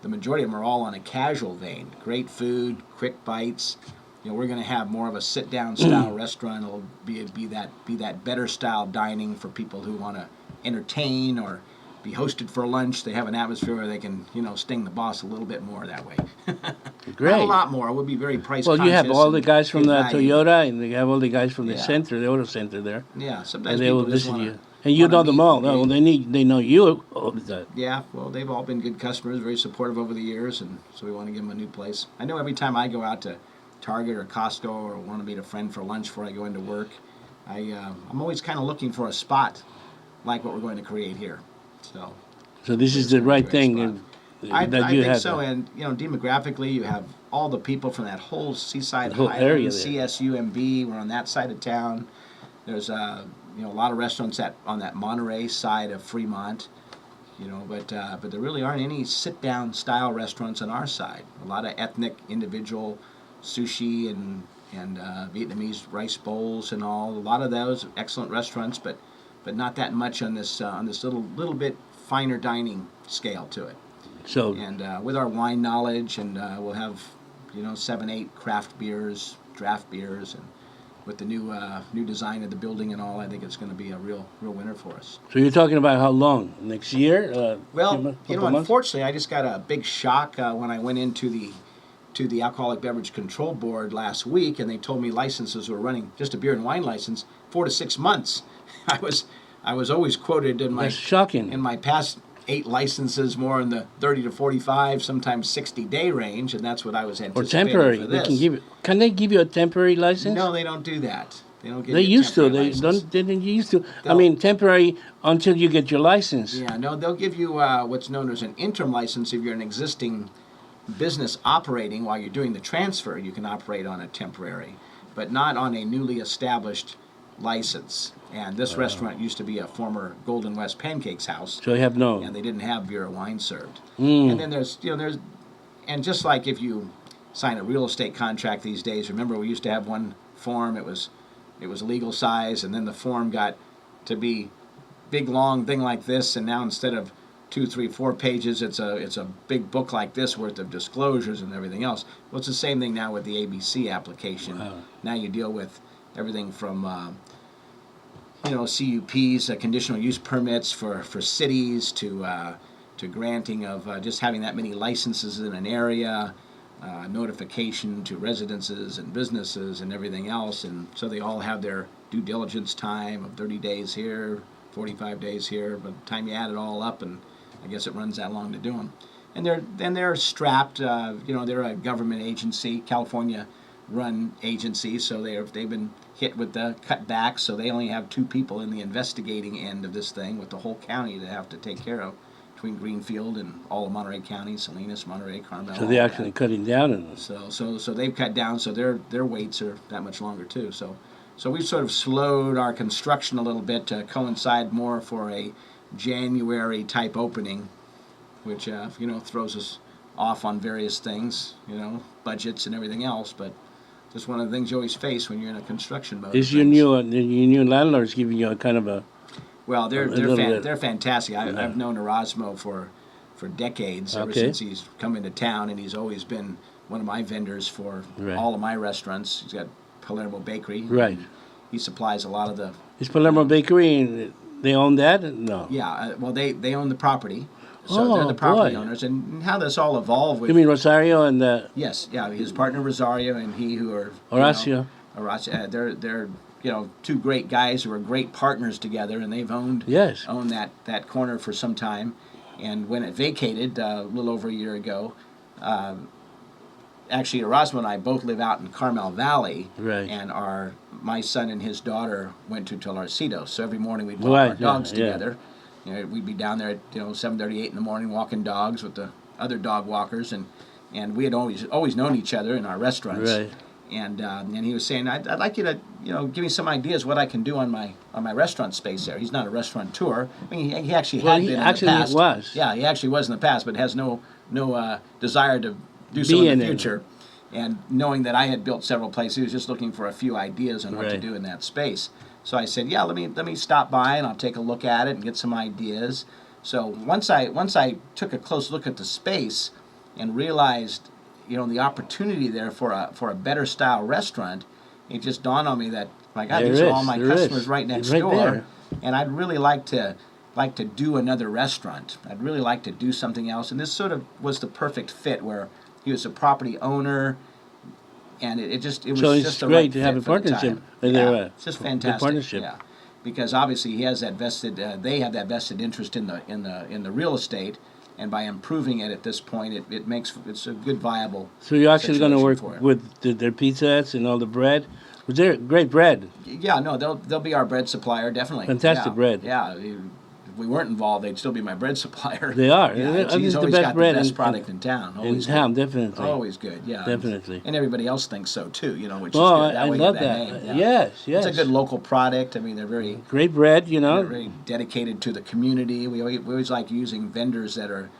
majority of them are all on a casual vein. Great food, quick bites. We're going to have more of a sit-down style restaurant. It'll be that better style dining for people who want to entertain or be hosted for lunch. They have an atmosphere where they can, sting the boss a little bit more that way. Great. Not a lot more. We'll be very price conscious. Well, you have all the guys from the value. Toyota, and you have all the guys from the center, the auto center there. Yeah, sometimes and they people will just visit wanna, you. And you know them all. No, they know you all the time. Yeah, well, they've all been good customers, very supportive over the years, and so we want to give them a new place. I know every time I go out to Target or Costco or want to meet a friend for lunch before I go into work, I'm always kind of looking for a spot like what we're going to create here. So this is the right thing. I think so, and demographically, you have all the people from that whole Seaside area, CSUMB. We're on that side of town. There's a lot of restaurants on that Monterey side of Fremont. But there really aren't any sit-down style restaurants on our side. A lot of ethnic, individual sushi and Vietnamese rice bowls and all. A lot of those excellent restaurants, but not that much on this little bit finer dining scale to it. So with our wine knowledge, and we'll have 7-8 craft beers, draft beers, and with the new design of the building and all, I think it's going to be a real winner for us. So you're talking about how long? Next year? Well, unfortunately, I just got a big shock when I went into the Alcoholic Beverage Control Board last week, and they told me licenses were running, just a beer and wine license, 4 to 6 months. I was always quoted in my That's shocking. in my past 8 licenses more in the 30 to 45, sometimes 60-day range, and that's what I was Or anticipating temporary. for They this. can give. Can they give you a temporary license? No, they don't do that. They don't give They you a used to. temporary They license. don't. They didn't used to. I They'll- mean, temporary until you get your license. Yeah, no, they'll give you what's known as an interim license if you're an existing business operating while you're doing the transfer. You can operate on a temporary, but not on a newly established license. And this restaurant used to be a former Golden West Pancakes house. So you have no. And they didn't have beer or wine served. Mm. And then there's, and just like if you sign a real estate contract these days, remember we used to have one form. It was legal size, and then the form got to be big long thing like this, and now instead of 2, 3, 4 pages, it's a big book like this worth of disclosures and everything else. Well, it's the same thing now with the ABC application. Now you deal with everything from CUPs, conditional use permits for cities, to granting of just having that many licenses in an area, notification to residences and businesses and everything else. And so they all have their due diligence time of 30 days here, 45 days here. By the time you add it all up, and I guess it runs that long to do them. And they're strapped. They're a government agency, California-run agency, so they've been hit with the cutbacks. So they only have 2 people in the investigating end of this thing, with the whole county to have to take care of, between Greenfield and all of Monterey County, Salinas, Monterey, Carmel. So they're actually cutting down in this. So they've cut down. So their waits are that much longer too. So we've sort of slowed our construction a little bit to coincide more for a January type opening, which throws us off on various things, budgets and everything else. But just one of the things you always face when you're in a construction mode. Is your new landlords giving you a kind of a? Well, they're fantastic. Yeah. I've known Erasmo for decades, ever since he's come into town, and he's always been one of my vendors for all of my restaurants. He's got Palermo Bakery. Right. He supplies a lot of the. Is Palermo Bakery? They own that? No. Yeah. Well, they own the property, so they're the property owners. And how this all evolved with. You mean Rosario and the? Yes. Yeah. His partner Rosario and he, who are Horacio. Horacio. They're 2 great guys who are great partners together, and they've owned that corner for some time. And when it vacated a little over a year ago, actually Erasmo and I both live out in Carmel Valley, and my son and his daughter went to Tolarcito. So every morning we'd walk our dogs together. We'd be down there at 7:30, 8 in the morning walking dogs with the other dog walkers, and we had always known each other in our restaurants. Right. And he was saying, I'd like you to give me some ideas what I can do on my restaurant space there. He's not a restaurateur. I mean, he actually had been in the past. He was. Yeah, he actually was in the past, but has no desire to do so in the future. And knowing that I had built several places, he was just looking for a few ideas on what to do in that space. So I said, yeah, let me stop by and I'll take a look at it and get some ideas. So once I took a close look at the space and realized, the opportunity there for a better style restaurant, it just dawned on me that, my God, these are all my customers right next door, there. And I'd really like to do another restaurant. I'd really like to do something else, and this sort of was the perfect fit, where he was a property owner, and it was just a great right to have a fit for the partnership. time. It's just fantastic. Partnership. Yeah, because obviously he has that vested. They have that vested interest in the real estate. And by improving it at this point, it's a good viable. So you're actually going to work for it. with their pizzas and all the bread. Was there great bread? Yeah, no, they'll be our bread supplier, definitely. Fantastic bread. Yeah, if we weren't involved, they'd still be my bread supplier. They are. Yeah, he's always got the best product in town. Always in town, good. Definitely. Always good. Yeah, definitely. And everybody else thinks so too. Which is good. I love that. Name. Yeah. Yes. It's a good local product. I mean, they're very great bread. They're very dedicated to the community. We always like using vendors that are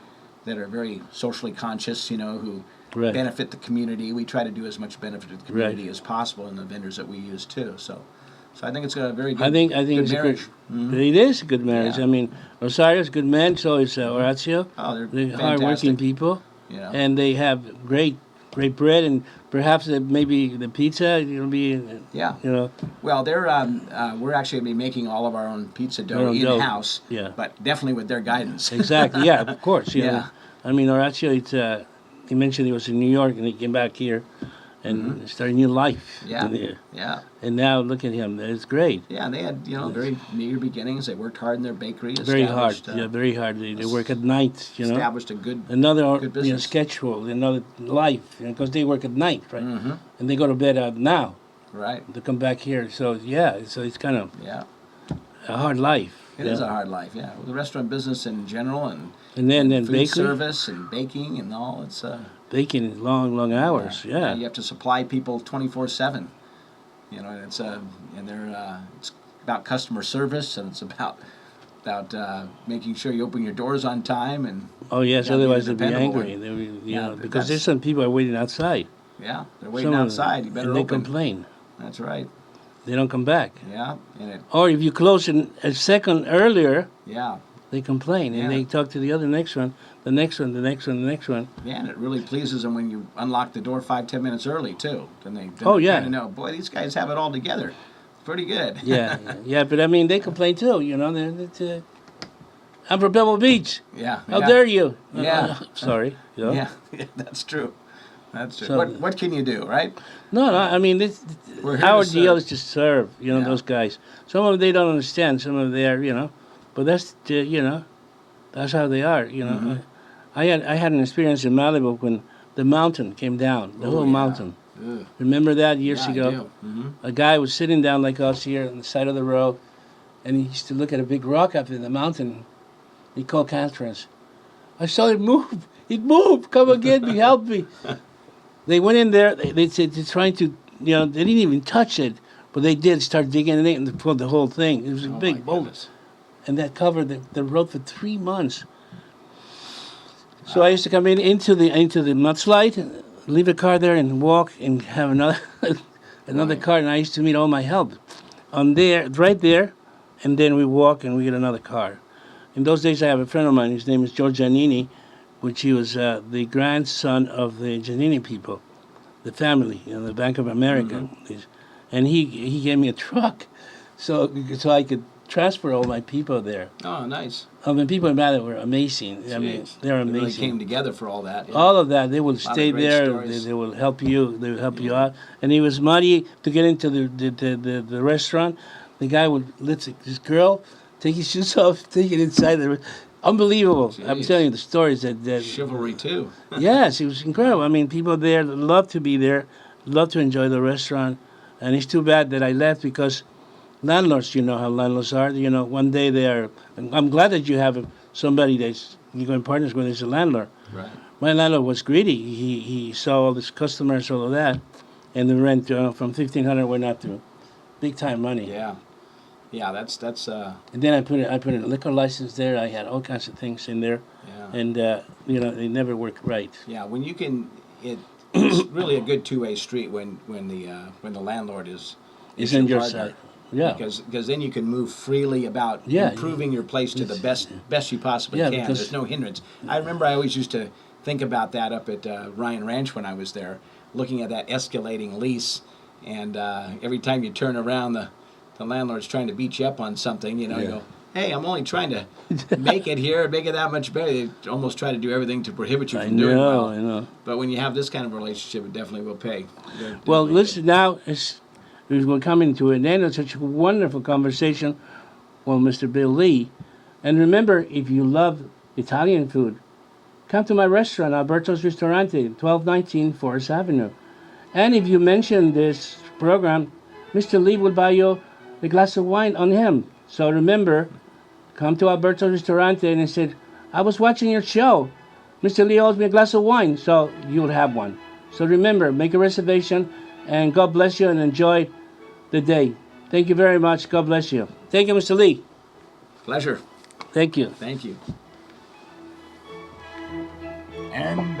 very socially conscious, who benefit the community. We try to do as much benefit to the community as possible in the vendors that we use too. So I think it's a very good. I think good it's marriage. It is a good marriage. Yeah. I mean, Rosario's a good man. So is Horacio. Oh, they're hardworking people. Yeah. And they have great bread, and perhaps maybe the pizza. It'll be. Yeah. Well, they're we're actually going to be making all of our own pizza dough in house. Yeah. But definitely with their guidance. Exactly. Yeah. Of course. Yeah. I mean, Horacio. He mentioned he was in New York and he came back here, and start a new life. Yeah, there. yeah. And now look at him. It's great. Yeah, and they had, very meager beginnings. They worked hard in their bakery. Very hard. established, Very hard. They work at night, Established a good Another business. schedule, another life, because they work at night, right? Mm-hmm. And they go to bed now. Right. To come back here. So, so it's kind of a hard life. It is a hard life, yeah. Well, the restaurant business in general and then food bakery? service and baking and all, it's... baking long hours, yeah. You have to supply people 24/7. And it's and they're it's about customer service, and it's about making sure you open your doors on time and. Oh yes, otherwise they'd be angry. And, because there's some people are waiting outside. Yeah, they're waiting outside. You better and they open. complain. That's right. They don't come back. Yeah, or if you close a second earlier. Yeah. They complain and they talk to the next one, the next one. Yeah, and it really pleases them when you unlock the door 5-10 minutes early too. Then they kind of know, boy, these guys have it all together. Pretty good. yeah, but I mean they complain too. I'm from Pebble Beach. Yeah. How dare you? Yeah. Sorry. Yeah, that's true. That's true. So, what can you do, right? No. I mean, our deal is to serve. Those guys. Some of them they don't understand. Some of them they are, but that's that's how they are. Mm-hmm. I had an experience in Malibu when the mountain came down, the whole mountain. Ugh. Remember that years ago? I do. Mm-hmm. A guy was sitting down like us here on the side of the road, and he used to look at a big rock up in the mountain. He called Caltrans. I saw it move. It moved. Come and get me. Help me. They went in there. They said they're trying to, they didn't even touch it, but they did start digging in it and they pulled the whole thing. It was a big boulder. And that covered the road for 3 months. So I used to come into the mudslide, leave the car there, and walk and have another car. And I used to meet all my help right there, and then we walk and we get another car. In those days, I have a friend of mine. His name is George Giannini, which he was the grandson of the Giannini people, the family, the Bank of America, and he gave me a truck, so I could transfer all my people there. Oh, nice. I mean, people in Malibu were amazing. Jeez. I mean, they're amazing. They really came together for all that. Yeah. All of that. They will stay there. They will help you. They will help you out. And it was muddy to get into the restaurant. The guy would let this girl take his shoes off, take it inside the. Unbelievable. Jeez. I'm telling you the stories that chivalry too. Yes, it was incredible. I mean, people there love to be there, love to enjoy the restaurant, and it's too bad that I left because landlords, you know how landlords are. One day they are. I'm glad that you have somebody that's you're going partners with as a landlord. Right. My landlord was greedy. He saw all these customers, all of that, and the rent from $1,500 went up to big time money. Yeah. Yeah, that's. And then I put in a liquor license there. I had all kinds of things in there, and it never worked right. Yeah, when you can, it's really a good two-way street when the landlord is in your partner. side. Yeah, because then you can move freely about improving your place to the best you possibly can. There's no hindrance. I remember I always used to think about that up at Ryan Ranch when I was there, looking at that escalating lease, and every time you turn around, the landlord's trying to beat you up on something, you go, hey, I'm only trying to make it here, make it that much better. They almost try to do everything to prohibit you from doing well. I know. But when you have this kind of relationship, it definitely will pay. Well, listen, now we're coming to an end of such a wonderful conversation with Mr. Bill Lee. And remember, if you love Italian food, come to my restaurant, Alberto's Ristorante, 1219 Forest Avenue. And if you mention this program, Mr. Lee will buy you a glass of wine on him. So remember, come to Alberto's Ristorante and he said, I was watching your show. Mr. Lee owes me a glass of wine, so you'll have one. So remember, make a reservation, and God bless you and enjoy the day. Thank you very much. God bless you. Thank you, Mr. Lee. Pleasure. Thank you. Thank you. And